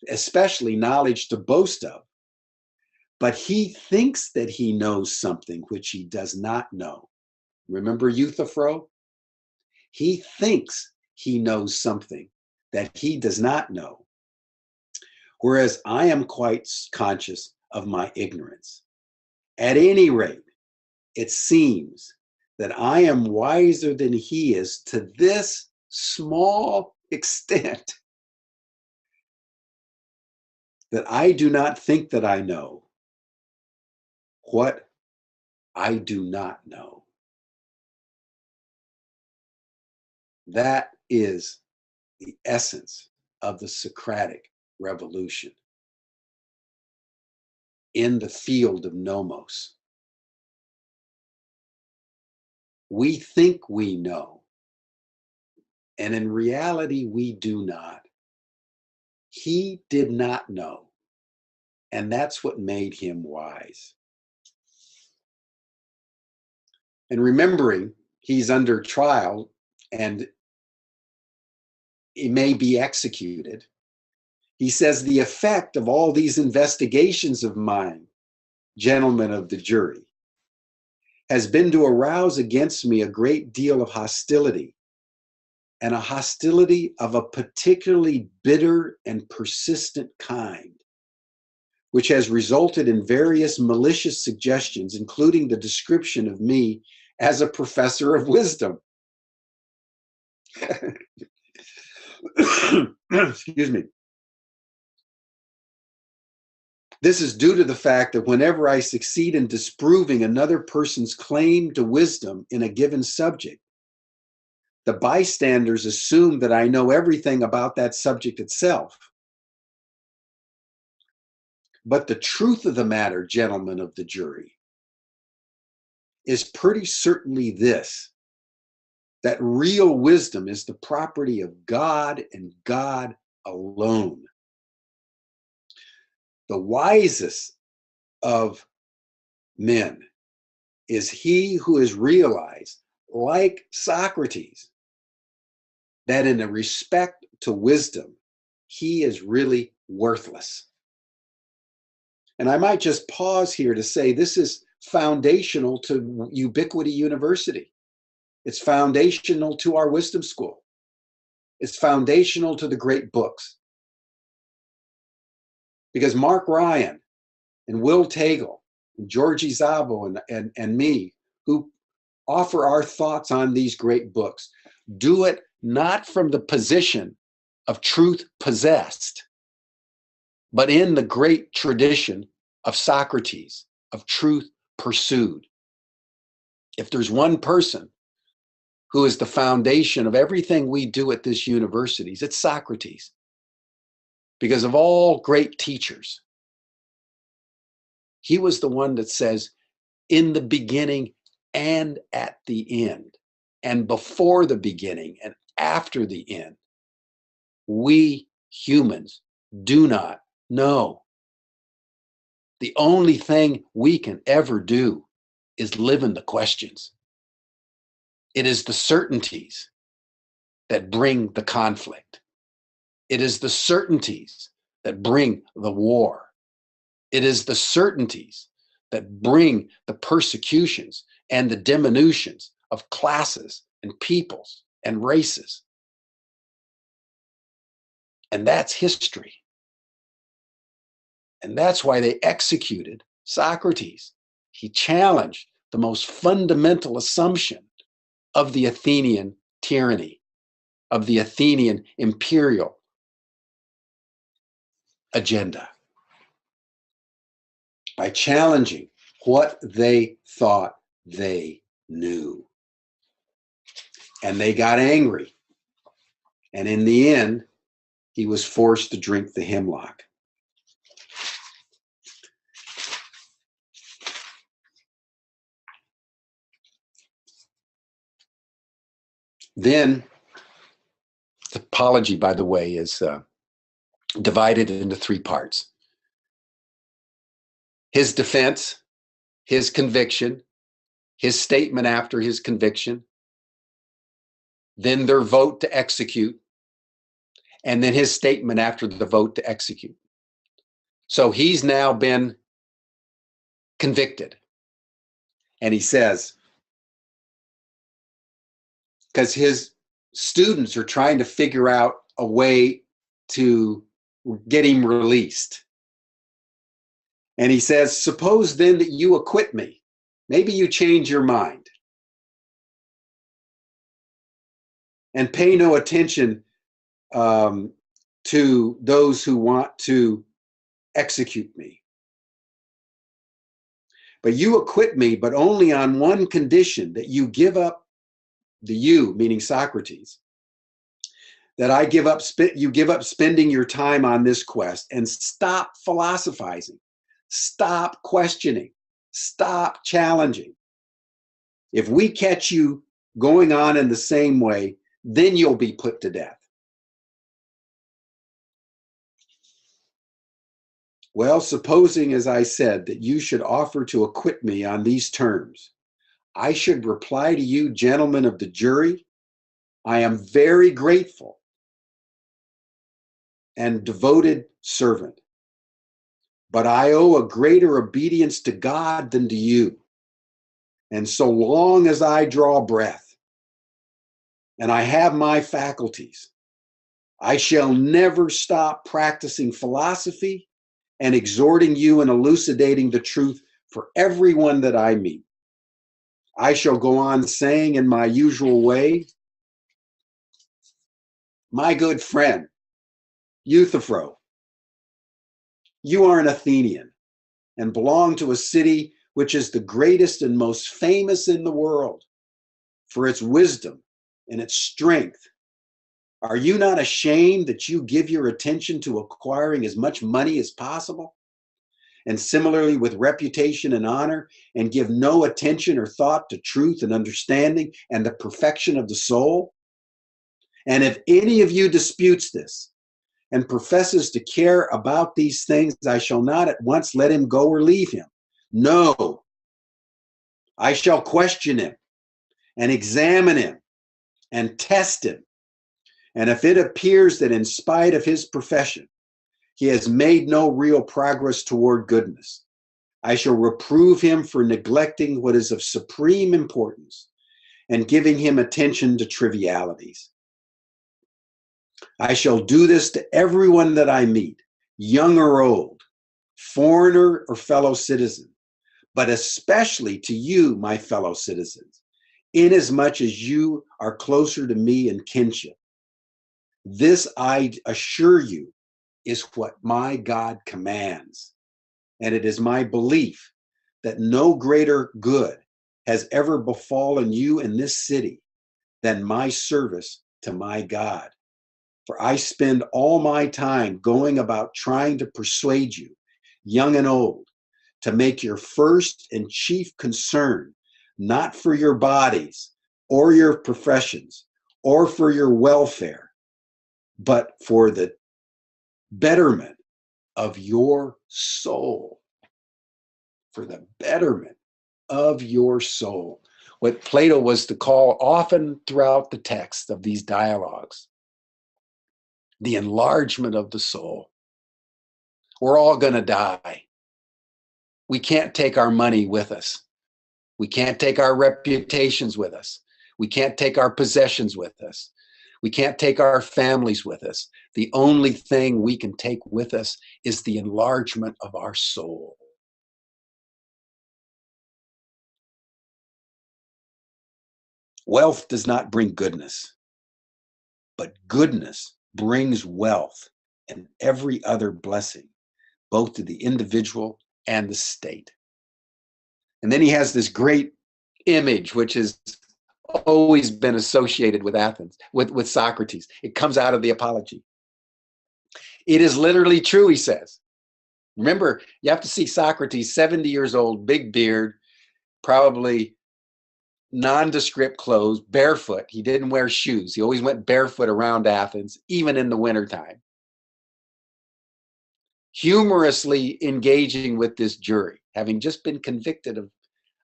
especially knowledge to boast of. But he thinks that he knows something which he does not know. Remember Euthyphro? He thinks he knows something that he does not know, whereas I am quite conscious of my ignorance. At any rate, it seems that I am wiser than he is to this small extent, that I do not think that I know what I do not know. That is the essence of the Socratic Revolution in the field of nomos. We think we know, and in reality, we do not. He did not know, and that's what made him wise. And remembering he's under trial and he may be executed, he says, the effect of all these investigations of mine, gentlemen of the jury, has been to arouse against me a great deal of hostility, and a hostility of a particularly bitter and persistent kind, which has resulted in various malicious suggestions, including the description of me as a professor of wisdom. Excuse me. This is due to the fact that whenever I succeed in disproving another person's claim to wisdom in a given subject, the bystanders assume that I know everything about that subject itself. But the truth of the matter, gentlemen of the jury, is pretty certainly this, that real wisdom is the property of God and God alone. The wisest of men is he who has realized, like Socrates, that in respect to wisdom, he is really worthless. And I might just pause here to say this is foundational to Ubiquity University. It's foundational to our wisdom school. It's foundational to the great books. Because Mark Ryan and Will Tagle and Georgie Szabo and me, who offer our thoughts on these great books, do it not from the position of truth possessed, but in the great tradition of Socrates, of truth pursued. If there's one person who is the foundation of everything we do at this university, it's Socrates. Because of all great teachers, he was the one that says, in the beginning and at the end, and before the beginning and after the end, we humans do not know. The only thing we can ever do is live in the questions. It is the certainties that bring the conflict. It is the certainties that bring the war. It is the certainties that bring the persecutions and the diminutions of classes and peoples and races. And that's history. And that's why they executed Socrates. He challenged the most fundamental assumption of the Athenian tyranny, of the Athenian imperial agenda, by challenging what they thought they knew. And they got angry. And in the end, he was forced to drink the hemlock. Then, the apology, by the way, is divided into three parts. His defense, his conviction, his statement after his conviction, then their vote to execute, and then his statement after the vote to execute. So he's now been convicted. And he says, because his students are trying to figure out a way to get him released. And he says, suppose then that you acquit me. Maybe you change your mind. And pay no attention to those who want to execute me. But you acquit me, but only on one condition, that you give up the you, meaning Socrates, that you give up spending your time on this quest and stop philosophizing, stop questioning, stop challenging. If we catch you going on in the same way, then you'll be put to death. Well, supposing, as I said, that you should offer to acquit me on these terms, I should reply to you, gentlemen of the jury, I am very grateful and devoted servant, but I owe a greater obedience to God than to you. And so long as I draw breath and I have my faculties, I shall never stop practicing philosophy and exhorting you and elucidating the truth for everyone that I meet. I shall go on saying in my usual way, my good friend, Euthyphro, you are an Athenian and belong to a city which is the greatest and most famous in the world for its wisdom and its strength. Are you not ashamed that you give your attention to acquiring as much money as possible? And similarly with reputation and honor, and give no attention or thought to truth and understanding and the perfection of the soul? And if any of you disputes this and professes to care about these things, I shall not at once let him go or leave him. No, I shall question him and examine him and test him. And if it appears that in spite of his profession, he has made no real progress toward goodness, I shall reprove him for neglecting what is of supreme importance and giving him attention to trivialities. I shall do this to everyone that I meet, young or old, foreigner or fellow citizen, but especially to you, my fellow citizens, inasmuch as you are closer to me in kinship. This, I assure you, is what my God commands. And it is my belief that no greater good has ever befallen you in this city than my service to my God. For I spend all my time going about trying to persuade you, young and old, to make your first and chief concern not for your bodies or your professions or for your welfare, but for the betterment of your soul. For the betterment of your soul. What Plato was to call often throughout the text of these dialogues, the enlargement of the soul. We're all going to die. We can't take our money with us. We can't take our reputations with us. We can't take our possessions with us. We can't take our families with us. The only thing we can take with us is the enlargement of our soul. Wealth does not bring goodness, but goodness brings wealth and every other blessing, both to the individual and the state. And then he has this great image, which has always been associated with Athens, with Socrates. It comes out of the Apology. It is literally true, he says. Remember, you have to see Socrates, 70 years old, big beard, probably nondescript clothes, barefoot. He didn't wear shoes. He always went barefoot around Athens, even in the wintertime. Humorously engaging with this jury, having just been convicted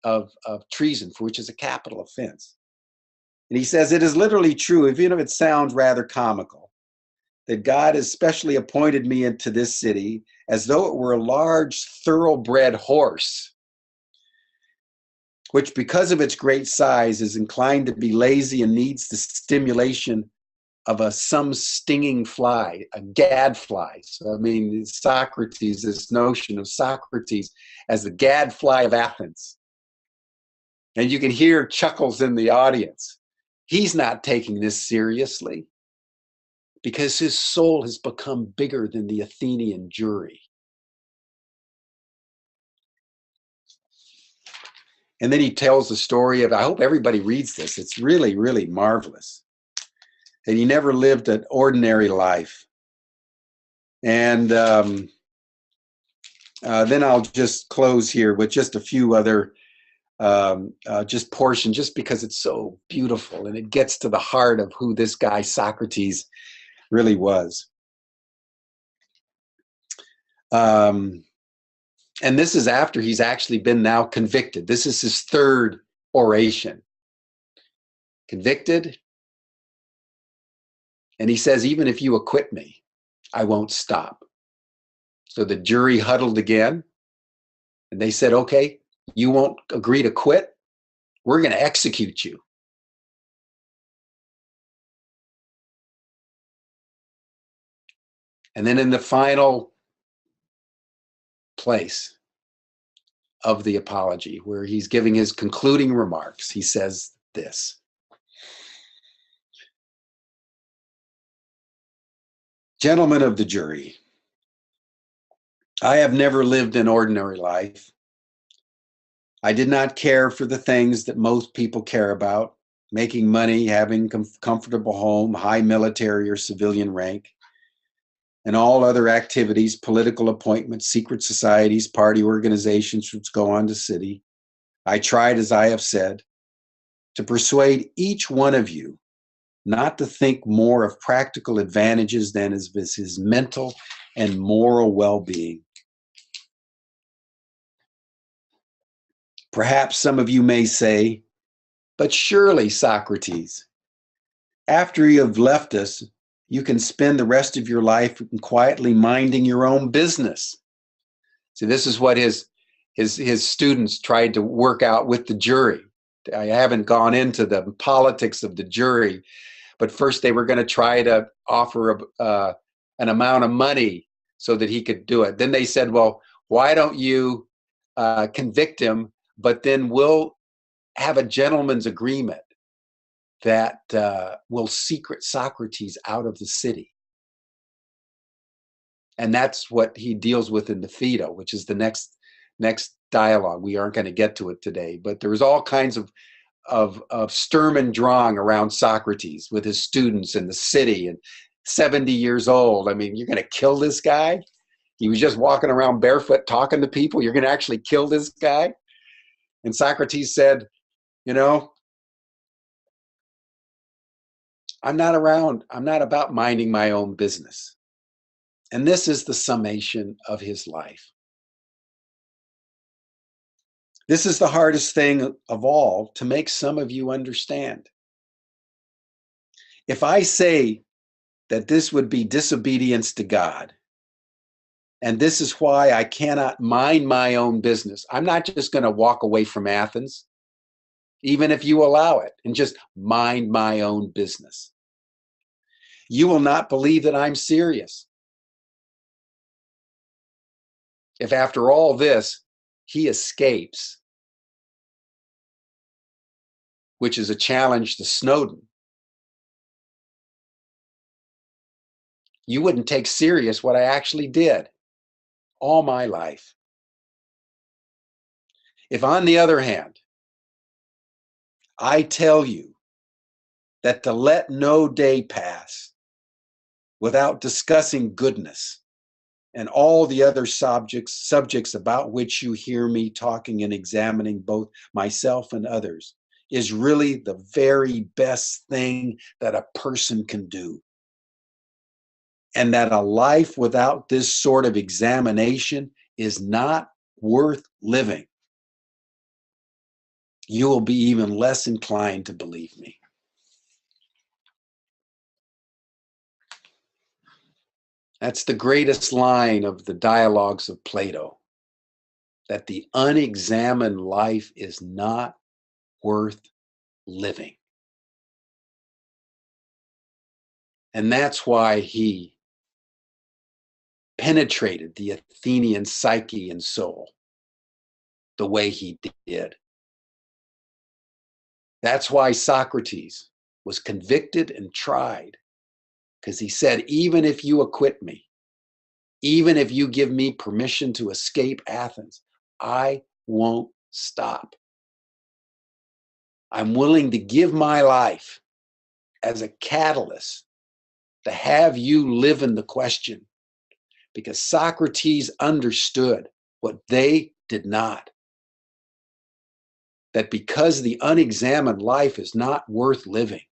of treason, for which is a capital offense. And he says, it is literally true, even if it sounds rather comical, that God has specially appointed me into this city as though it were a large thoroughbred horse, which because of its great size is inclined to be lazy and needs the stimulation of some stinging fly, a gadfly. So, I mean, Socrates, this notion of Socrates as the Gadfly of Athens. And you can hear chuckles in the audience. He's not taking this seriously because his soul has become bigger than the Athenian jury. And then he tells the story of, I hope everybody reads this. It's really, really marvelous. and he never lived an ordinary life. And then I'll just close here with just a few other just portions, just because it's so beautiful and it gets to the heart of who this guy Socrates really was. And this is after he's actually been now convicted. This is his third oration. Convicted. And he says, even if you acquit me, I won't stop. So the jury huddled again. And they said, okay, you won't agree to quit? We're going to execute you. And then in the final place of the apology, where he's giving his concluding remarks, he says this. Gentlemen of the jury, I have never lived an ordinary life. I did not care for the things that most people care about, making money, having a comfortable home, high military or civilian rank, and all other activities, political appointments, secret societies, party organizations which go on to city. I tried, as I have said, to persuade each one of you not to think more of practical advantages than his mental and moral well-being. Perhaps some of you may say, but surely, Socrates, after you have left us, you can spend the rest of your life quietly minding your own business. See, this is what his students tried to work out with the jury. I haven't gone into the politics of the jury, but first they were going to try to offer an amount of money so that he could do it. Then they said, well, why don't you convict him, but then we'll have a gentleman's agreement that will secret Socrates out of the city. And that's what he deals with in the Phaedo, which is the next dialogue. We aren't going to get to it today, but there was all kinds of Sturm und Drang around Socrates with his students in the city, and 70 years old. I mean, you're going to kill this guy? He was just walking around barefoot talking to people. You're going to actually kill this guy? And Socrates said, you know, I'm not about minding my own business. And this is the summation of his life. This is the hardest thing of all to make some of you understand. If I say that this would be disobedience to God, and this is why I cannot mind my own business, I'm not just going to walk away from Athens, even if you allow it, and just mind my own business. You will not believe that I'm serious. If after all this, he escapes, which is a challenge to Snowden, you wouldn't take serious what I actually did all my life. If, on the other hand, I tell you that to let no day pass without discussing goodness and all the other subjects about which you hear me talking and examining both myself and others, is really the very best thing that a person can do. And that a life without this sort of examination is not worth living, you will be even less inclined to believe me. That's the greatest line of the dialogues of Plato, that the unexamined life is not worth living. And that's why he penetrated the Athenian psyche and soul the way he did. That's why Socrates was convicted and tried, because he said, even if you acquit me, even if you give me permission to escape Athens, I won't stop. I'm willing to give my life as a catalyst to have you live in the question, because Socrates understood what they did not. That because the unexamined life is not worth living,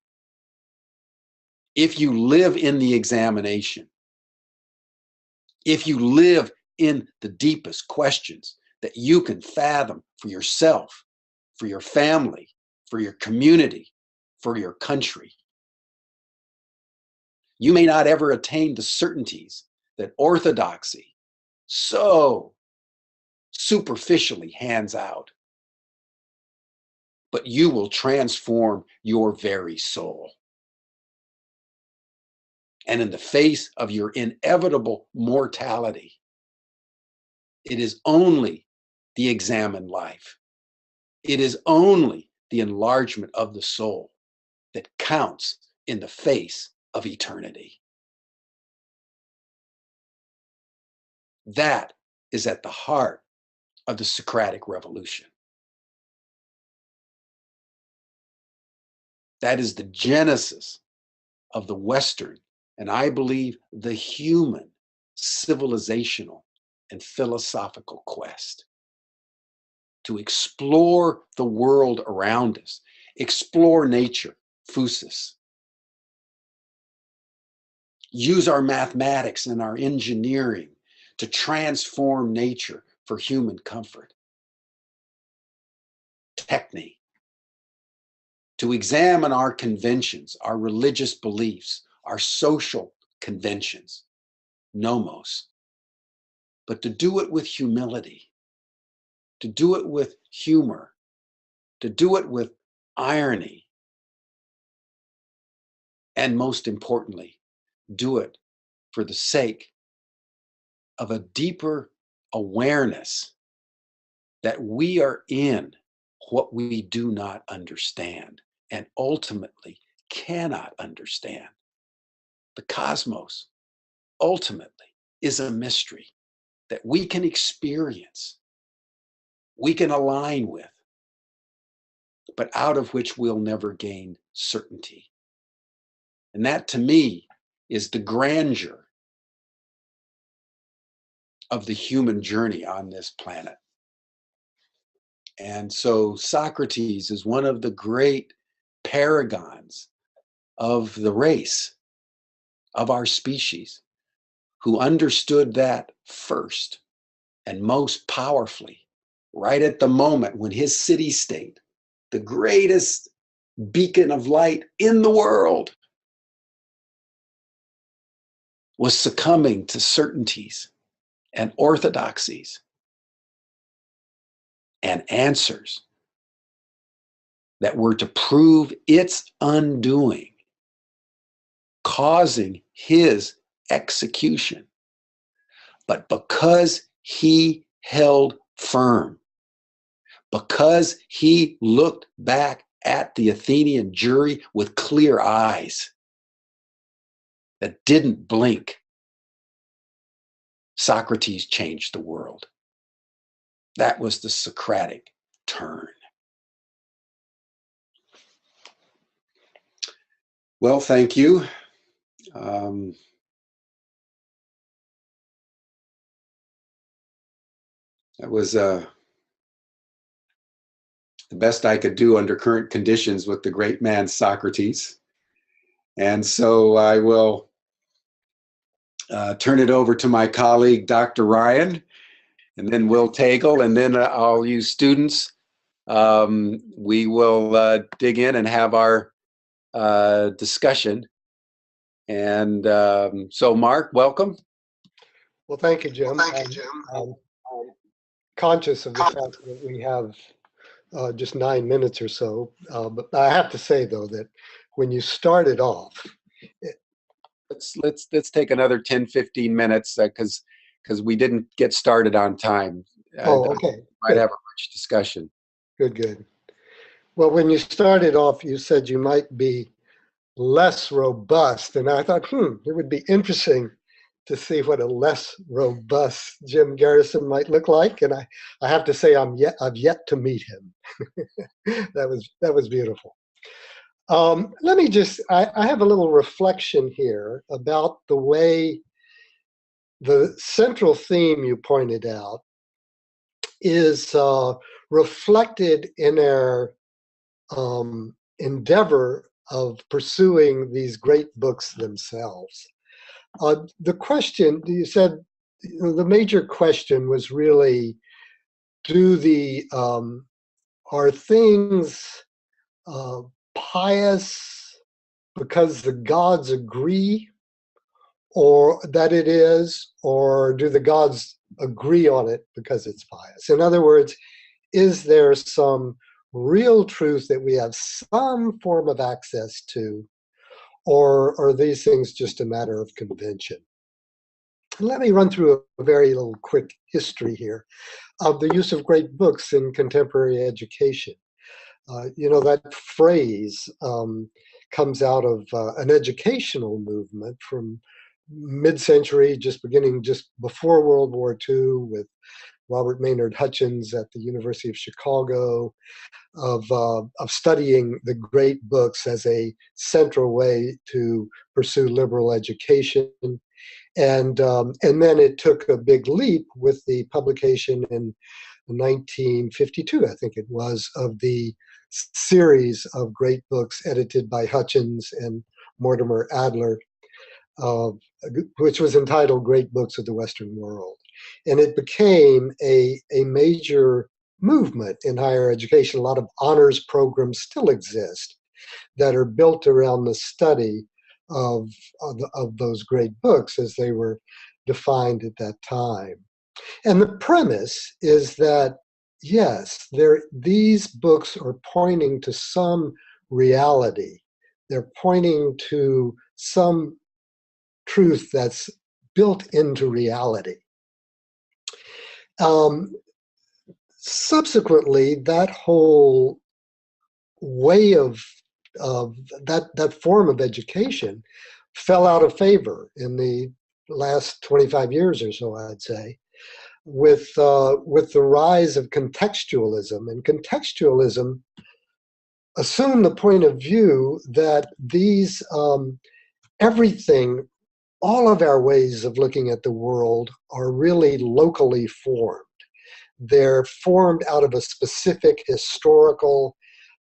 if you live in the examination, if you live in the deepest questions that you can fathom for yourself, for your family, for your community, for your country, you may not ever attain the certainties that orthodoxy so superficially hands out, but you will transform your very soul. And in the face of your inevitable mortality, it is only the examined life, it is only the enlargement of the soul that counts in the face of eternity. That is at the heart of the Socratic Revolution. That is the genesis of the Western, and I believe the human, civilizational and philosophical quest to explore the world around us, explore nature, physis, use our mathematics and our engineering to transform nature for human comfort, techne, to examine our conventions, our religious beliefs, our social conventions, nomos, but to do it with humility, to do it with humor, to do it with irony, and most importantly, do it for the sake of a deeper awareness that we are in what we do not understand and ultimately cannot understand. The cosmos ultimately is a mystery that we can experience, we can align with, but out of which we'll never gain certainty. And that to me is the grandeur of the human journey on this planet. And so Socrates is one of the great paragons of the race, of our species, who understood that first and most powerfully, right at the moment when his city-state, the greatest beacon of light in the world, was succumbing to certainties and orthodoxies and answers that were to prove its undoing, causing his execution. But because he held firm, because he looked back at the Athenian jury with clear eyes that didn't blink, Socrates changed the world. That was the Socratic turn. Well, thank you. That was the best I could do under current conditions with the great man Socrates. And so I will turn it over to my colleague, Dr. Ryan, and then Will Tagle, and then all you students. We will dig in and have our discussion. And so, Mark, welcome. Well, thank you, Jim. Well, thank you, Jim. I'm conscious of the fact that we have just 9 minutes or so. But I have to say, though, that when you started off, let's take another 10, 15 minutes because we didn't get started on time. Okay. Might have a rich discussion. Good. Well, when you started off, you said you might be less robust, and I thought, it would be interesting to see what a less robust Jim Garrison might look like. And I have to say, I've yet to meet him. That was beautiful. Let me just, I have a little reflection here about the way the central theme you pointed out is reflected in our endeavor of pursuing these great books themselves. The question, you said, the major question was really, are things pious because the gods agree, or that it is, or do the gods agree on it because it's pious? In other words, is there some real truth that we have some form of access to, or are these things just a matter of convention? Let me run through a very little quick history here of the use of great books in contemporary education. That phrase comes out of an educational movement from mid-century, beginning just before World War II, with Robert Maynard Hutchins at the University of Chicago, of studying the great books as a central way to pursue liberal education. And then it took a big leap with the publication in 1952, I think it was, of the series of great books edited by Hutchins and Mortimer Adler, which was entitled Great Books of the Western World. And it became a major movement in higher education. A lot of honors programs still exist that are built around the study of those great books as they were defined at that time. And the premise is that, yes, these books are pointing to some reality. They're pointing to some truth that's built into reality. Subsequently, that whole way of that form of education fell out of favor in the last 25 years or so, I'd say, with the rise of contextualism. And contextualism assumed the point of view that these everything, all of our ways of looking at the world are really locally formed. They're formed out of a specific historical,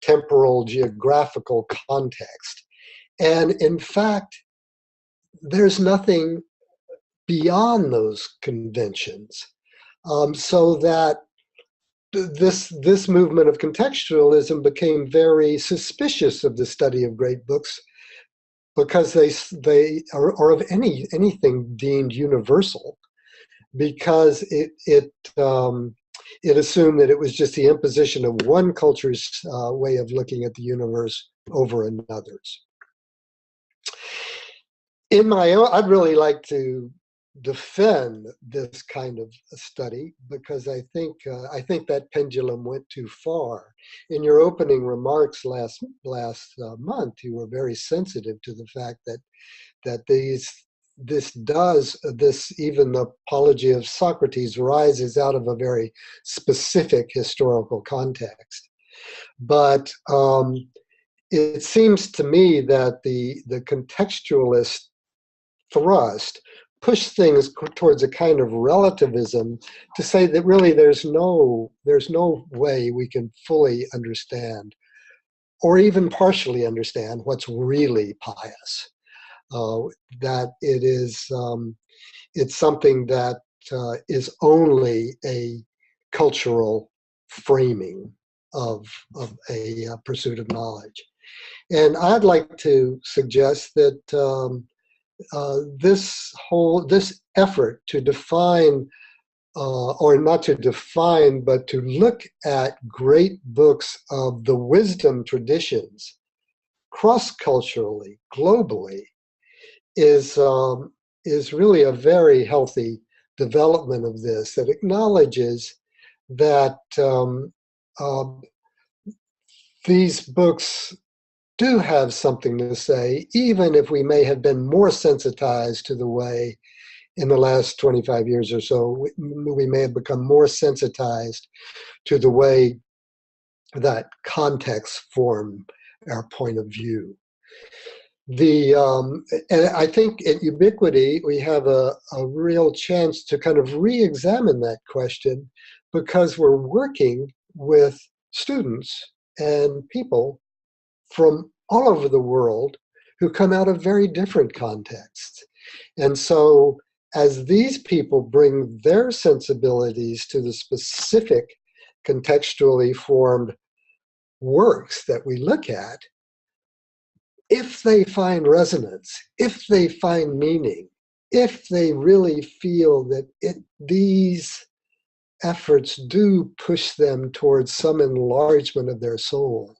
temporal, geographical context. And in fact, there's nothing beyond those conventions. So that this movement of contextualism became very suspicious of the study of great books, because they are of anything deemed universal, because it assumed that it was just the imposition of one culture's way of looking at the universe over another's. In my own, I'd really like to defend this kind of study, because I think that pendulum went too far. In your opening remarks last month, you were very sensitive to the fact that even the Apology of Socrates rises out of a very specific historical context. But it seems to me that the contextualist thrust push things towards a kind of relativism to say that really there's no way we can fully understand, or even partially understand, what's really pious. That it is it's something that is only a cultural framing of a pursuit of knowledge. And I'd like to suggest that this effort to define, or not to define, but to look at great books of the wisdom traditions cross-culturally, globally, is really a very healthy development of this, that acknowledges that these books do have something to say, even if we may have been more sensitized to the way, in the last 25 years or so, we may have become more sensitized to the way that contexts form our point of view. And I think at Ubiquity, we have a real chance to kind of re-examine that question, because we're working with students and people from all over the world who come out of very different contexts. And so as these people bring their sensibilities to the specific contextually formed works that we look at, if they find resonance, if they find meaning, if they really feel that these efforts do push them towards some enlargement of their soul,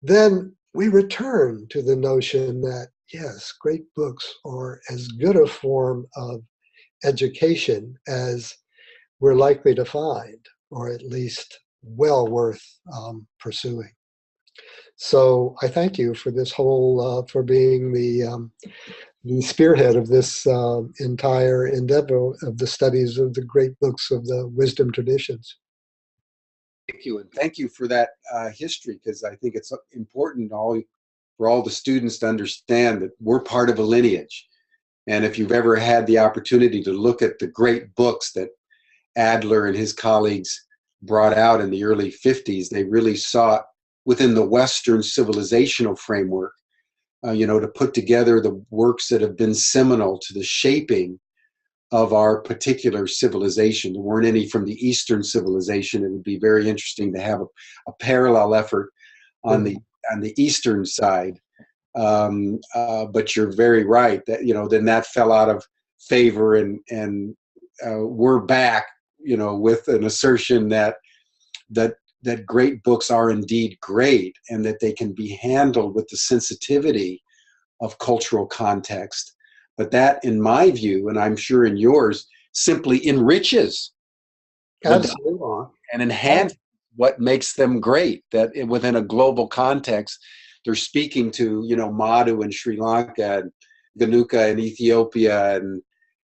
then we return to the notion that, yes, great books are as good a form of education as we're likely to find, or at least well worth pursuing. So I thank you for this whole, for being the spearhead of this entire endeavor of the studies of the great books of the wisdom traditions. Thank you, and thank you for that history, because I think it's important for all the students to understand that we're part of a lineage. And if you've ever had the opportunity to look at the great books that Adler and his colleagues brought out in the early 50s, they really sought within the Western civilizational framework, to put together the works that have been seminal to the shaping of our particular civilization. There weren't any from the Eastern civilization. It would be very interesting to have a parallel effort on the Eastern side. But you're very right that then that fell out of favor, and we're back with an assertion that great books are indeed great, and that they can be handled with the sensitivity of cultural context. But that, in my view, and I'm sure in yours, simply enriches Absolutely. and enhances what makes them great. That within a global context, they're speaking to Madhu in Sri Lanka, and Ganuka in Ethiopia,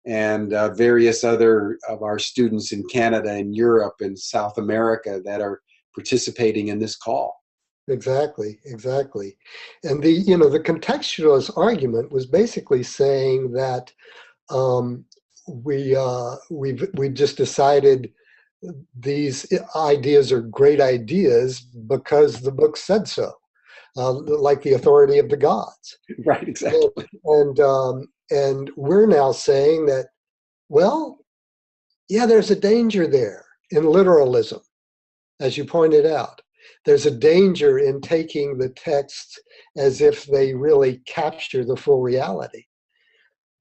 and various other of our students in Canada and Europe and South America that are participating in this call. Exactly. And the contextualist argument was basically saying that we've just decided these ideas are great ideas because the book said so, like the authority of the gods. Right, exactly. And we're now saying that, well, yeah, there's a danger there in literalism, as you pointed out. There's a danger in taking the texts as if they really capture the full reality.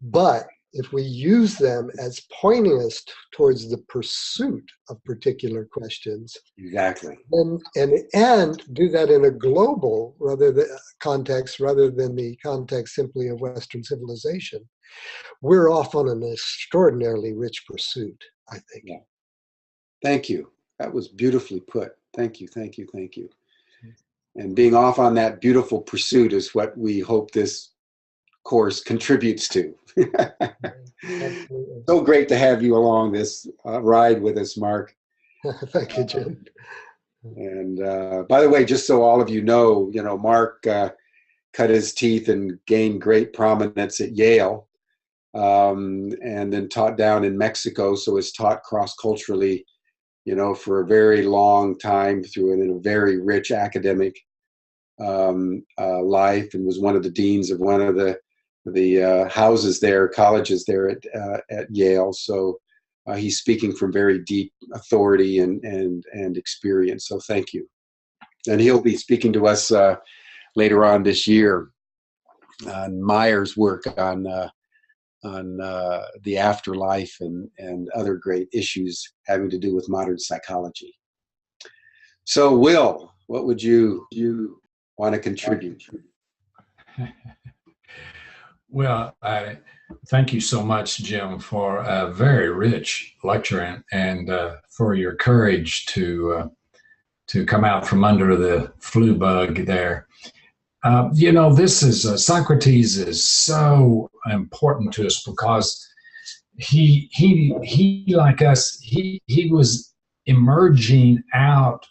But if we use them as pointing us towards the pursuit of particular questions, exactly, and do that in a global context rather than the context simply of Western civilization, we're off on an extraordinarily rich pursuit, I think. Yeah. Thank you. That was beautifully put. Thank you. And being off on that beautiful pursuit is what we hope this course contributes to. So great to have you along this ride with us, Mark. Thank you, Jim. And by the way, just so all of you know, Mark cut his teeth and gained great prominence at Yale, and then taught down in Mexico, so has taught cross-culturally for a very long time through a very rich academic life, and was one of the deans of one of the colleges there at Yale. So he's speaking from very deep authority and experience. So thank you. And he'll be speaking to us later on this year on Meyer's work on the afterlife and other great issues having to do with modern psychology. So, Will, what would you want to contribute? Well, thank you so much, Jim, for a very rich lecture and for your courage to come out from under the flu bug there. This is Socrates is so important to us because he like us, he was emerging out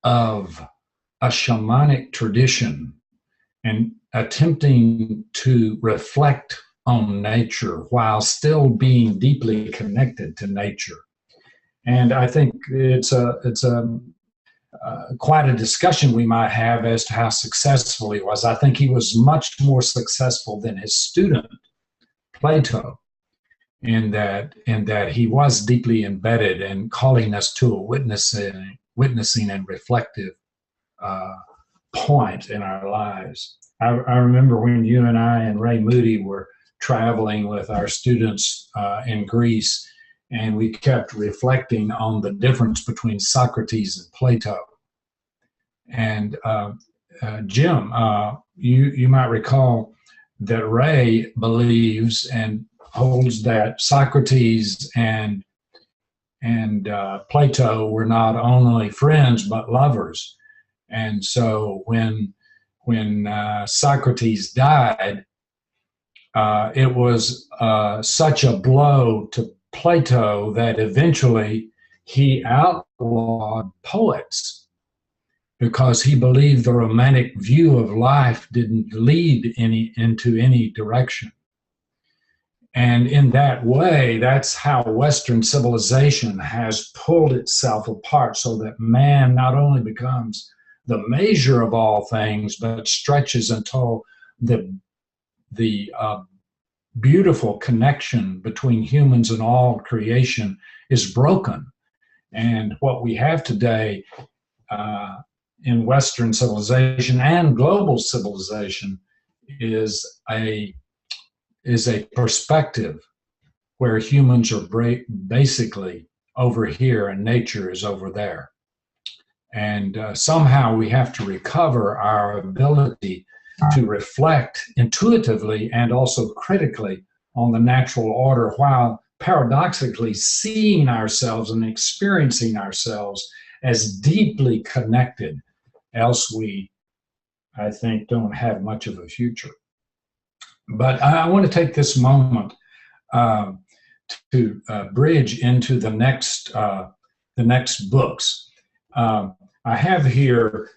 of a shamanic tradition and attempting to reflect on nature while still being deeply connected to nature. And I think it's quite a discussion we might have as to how successful he was. I think he was much more successful than his student, Plato, in that he was deeply embedded and calling us to a witnessing and reflective point in our lives. I remember when you and I and Ray Moody were traveling with our students in Greece, and we kept reflecting on the difference between Socrates and Plato. And Jim, you might recall that Ray believes and holds that Socrates and Plato were not only friends but lovers. And so when Socrates died, it was such a blow to Plato that eventually he outlawed poets because he believed the romantic view of life didn't lead into any direction. And in that way, that's how Western civilization has pulled itself apart so that man not only becomes the measure of all things, but stretches until the beautiful connection between humans and all creation is broken. And what we have today in Western civilization and global civilization is a perspective where humans are basically over here and nature is over there. And somehow we have to recover our ability to reflect intuitively and also critically on the natural order, while paradoxically seeing ourselves and experiencing ourselves as deeply connected. Else we, I think, don't have much of a future. But I want to take this moment to bridge into the next books. I have here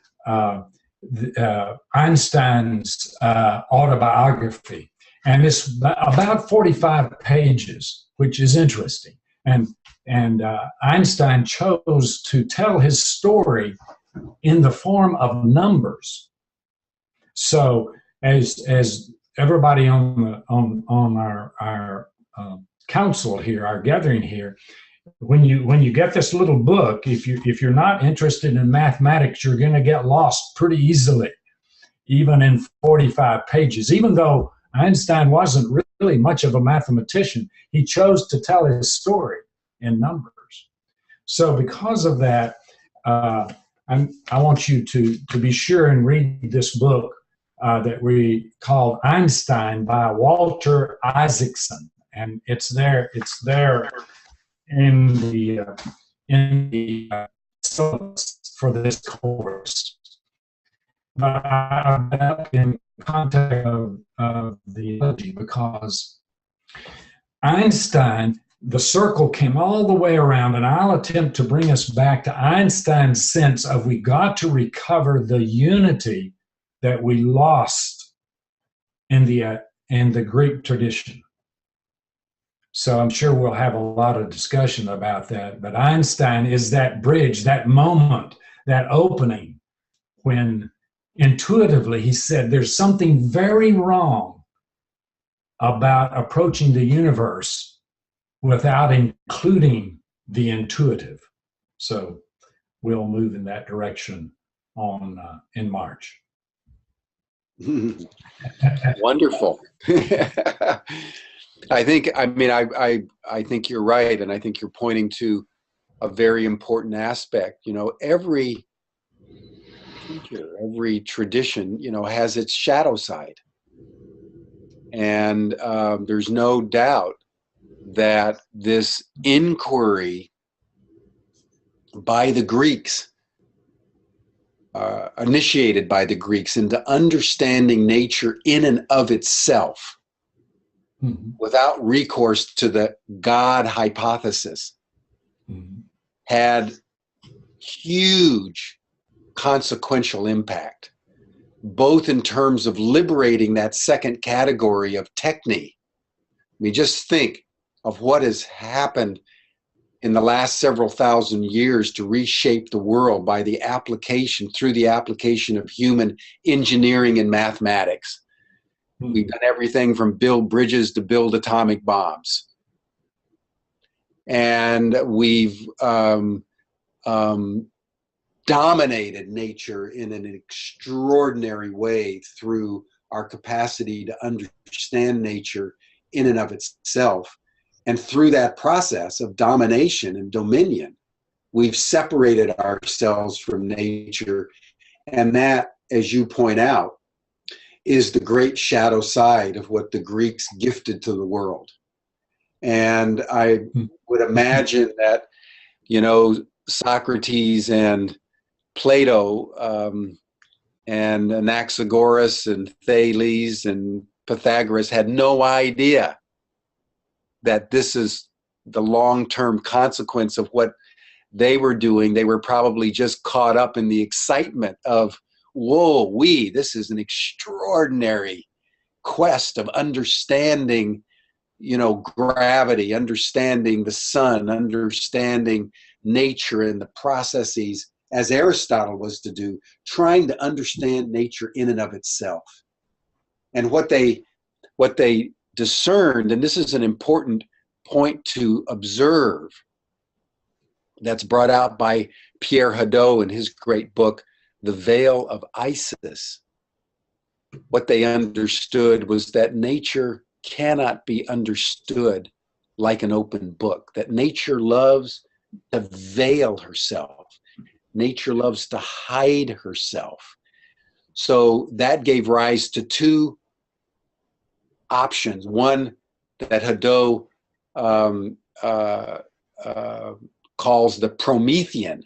Einstein's Autobiography, and it's about 45 pages, which is interesting. And Einstein chose to tell his story in the form of numbers. So as everybody on our council here, our gathering here, when you get this little book, if you're not interested in mathematics, you're going to get lost pretty easily, even in 45 pages. Even though Einstein wasn't really much of a mathematician, he chose to tell his story in numbers. So because of that, I want you to be sure and read this book that we called Einstein by Walter Isaacson, and it's there in the syllabus for this course. But I'm back in context of the analogy because Einstein, the circle came all the way around, and I'll attempt to bring us back to Einstein's sense of we got to recover the unity that we lost in the Greek tradition. So I'm sure we'll have a lot of discussion about that. But Einstein is that bridge, that moment, that opening when intuitively he said there's something very wrong about approaching the universe without including the intuitive. So we'll move in that direction in March. Wonderful. I think you're right, and I think you're pointing to a very important aspect. You know, every teacher, every tradition, you know, has its shadow side, and there's no doubt that this inquiry by the Greeks, initiated by the Greeks into understanding nature in and of itself, without recourse to the God hypothesis, had huge consequential impact, both in terms of liberating that second category of techne. I mean, just think of what has happened in the last several thousand years to reshape the world by the application, through the application of human engineering and mathematics. We've done everything from build bridges to build atomic bombs. And we've dominated nature in an extraordinary way through our capacity to understand nature in and of itself. And through that process of domination and dominion, we've separated ourselves from nature. And that, as you point out, is the great shadow side of what the Greeks gifted to the world. And I would imagine that, you know, Socrates and Plato and Anaxagoras and Thales and Pythagoras had no idea that this is the long-term consequence of what they were doing. They were probably just caught up in the excitement of, whoa, this is an extraordinary quest of understanding, you know, gravity, understanding the sun, understanding nature and the processes, as Aristotle was to do, trying to understand nature in and of itself. And what they discerned, and this is an important point to observe, that's brought out by Pierre Hadot in his great book, The Veil of Isis. What they understood was that nature cannot be understood like an open book, that nature loves to veil herself. Nature loves to hide herself. So that gave rise to two options. One that Hadot calls the Promethean.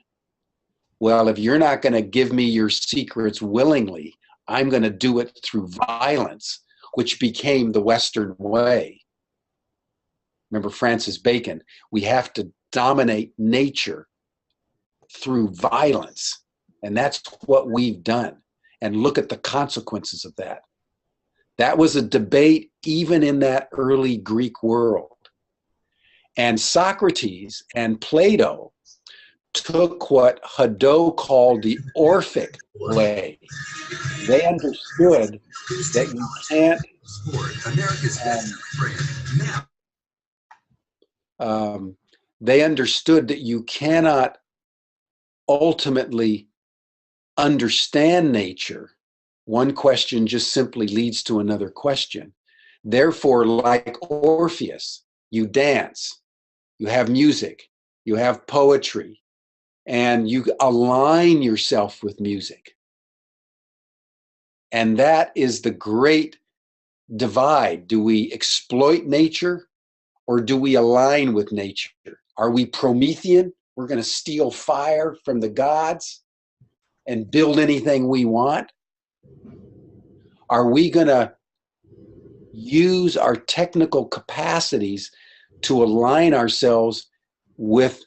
Well, if you're not going to give me your secrets willingly, I'm going to do it through violence, which became the Western way. Remember Francis Bacon, we have to dominate nature through violence. And that's what we've done. And look at the consequences of that. That was a debate even in that early Greek world. And Socrates and Plato took what Hadot called the Orphic way. They understood that you can't they understood that you cannot ultimately understand nature. One question just simply leads to another question. Therefore, like Orpheus, you dance, you have music, you have poetry, and you align yourself with music. And that is the great divide. Do we exploit nature or do we align with nature? Are we Promethean? We're going to steal fire from the gods and build anything we want? Are we going to use our technical capacities to align ourselves with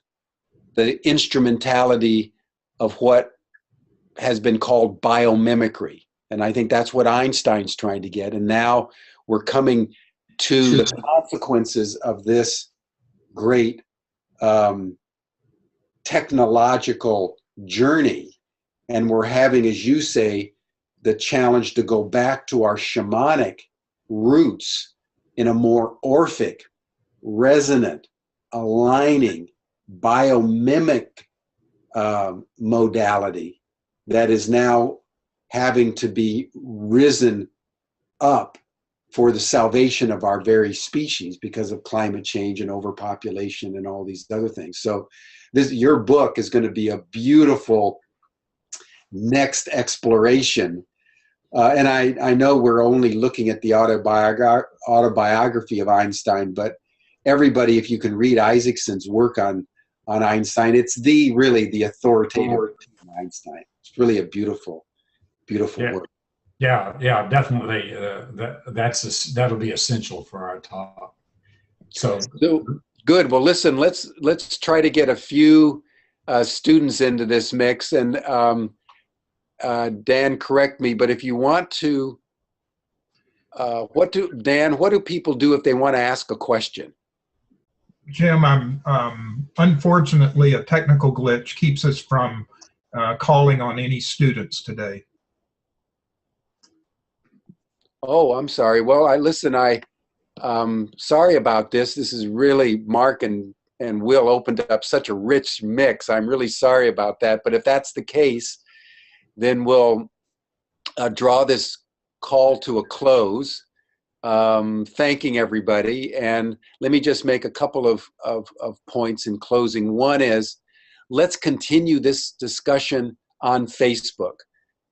the instrumentality of what has been called biomimicry? And I think that's what Einstein's trying to get. And now we're coming to the consequences of this great technological journey. And we're having, as you say, the challenge to go back to our shamanic roots in a more Orphic, resonant, aligning, biomimic modality that is now having to be risen up for the salvation of our very species because of climate change and overpopulation and all these other things. So your book is going to be a beautiful next exploration. And I know we're only looking at the autobiography of Einstein, but everybody, if you can read Isaacson's work on Einstein, it's really the authoritative on Einstein. It's really a beautiful work. Yeah, definitely. That'll be essential for our talk. So good. Well, listen, let's try to get a few students into this mix, and Dan, correct me, but if you want to, what do people do if they want to ask a question? Jim, unfortunately, a technical glitch keeps us from calling on any students today. Oh, I'm sorry. Well, sorry about this. This is really, Mark and Will opened up such a rich mix. I'm really sorry about that. But if that's the case, then we'll draw this call to a close, thanking everybody. And let me just make a couple of points in closing. One is, let's continue this discussion on Facebook.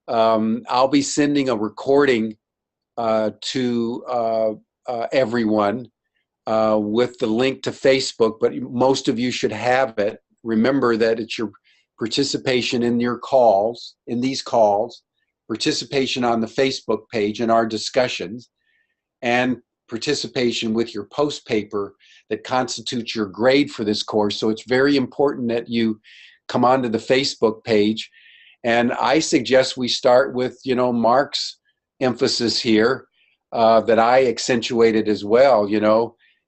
I'll be sending a recording to everyone with the link to Facebook, but most of you should have it. Remember that it's your participation in these calls, participation on the Facebook page in our discussions, and participation with your post paper that constitutes your grade for this course. So it's very important that you come onto the Facebook page. And I suggest we start with, Mark's emphasis here that I accentuated as well.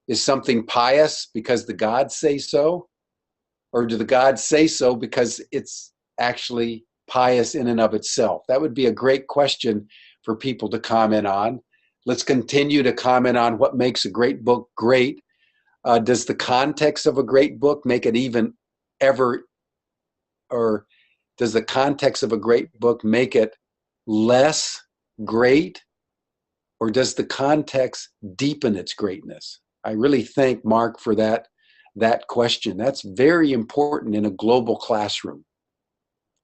Is something pious because the gods say so? Or do the gods say so because it's actually pious in and of itself? That would be a great question for people to comment on. Let's continue to comment on what makes a great book great. Does the context of a great book make it or does the context of a great book make it less great? Or does the context deepen its greatness? I really thank Mark for that question. That's very important in a global classroom.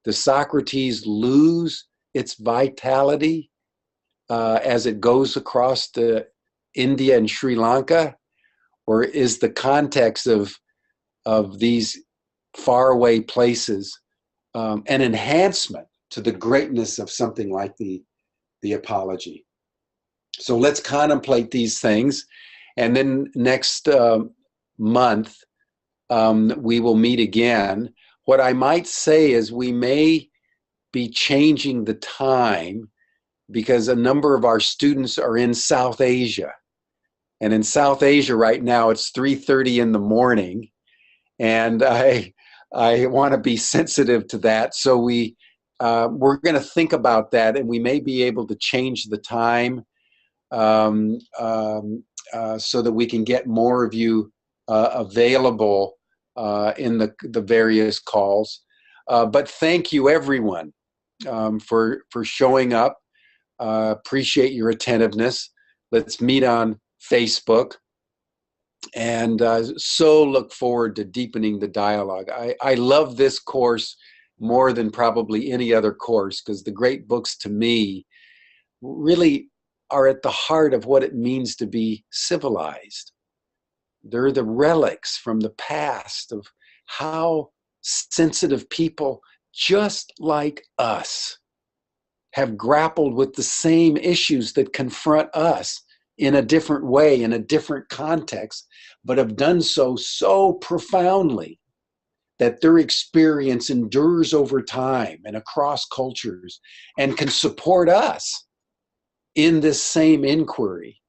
Does Socrates lose its vitality as it goes across to India and Sri Lanka? Or is the context of these faraway places an enhancement to the greatness of something like the Apology? So let's contemplate these things. And then next month, we will meet again. What I might say is we may be changing the time because a number of our students are in South Asia. And in South Asia right now, it's 3:30 in the morning. And I want to be sensitive to that. So we're going to think about that, and we may be able to change the time so that we can get more of you available in the various calls. But thank you, everyone, for showing up. Appreciate your attentiveness. Let's meet on Facebook. And so look forward to deepening the dialogue. I love this course more than probably any other course because the great books to me really are at the heart of what it means to be civilized. They're the relics from the past of how sensitive people just like us have grappled with the same issues that confront us in a different way, in a different context, but have done so profoundly that their experience endures over time and across cultures and can support us in this same inquiry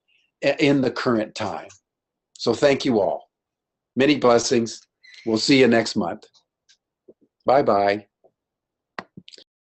in the current time. So thank you all. Many blessings. We'll see you next month. Bye-bye.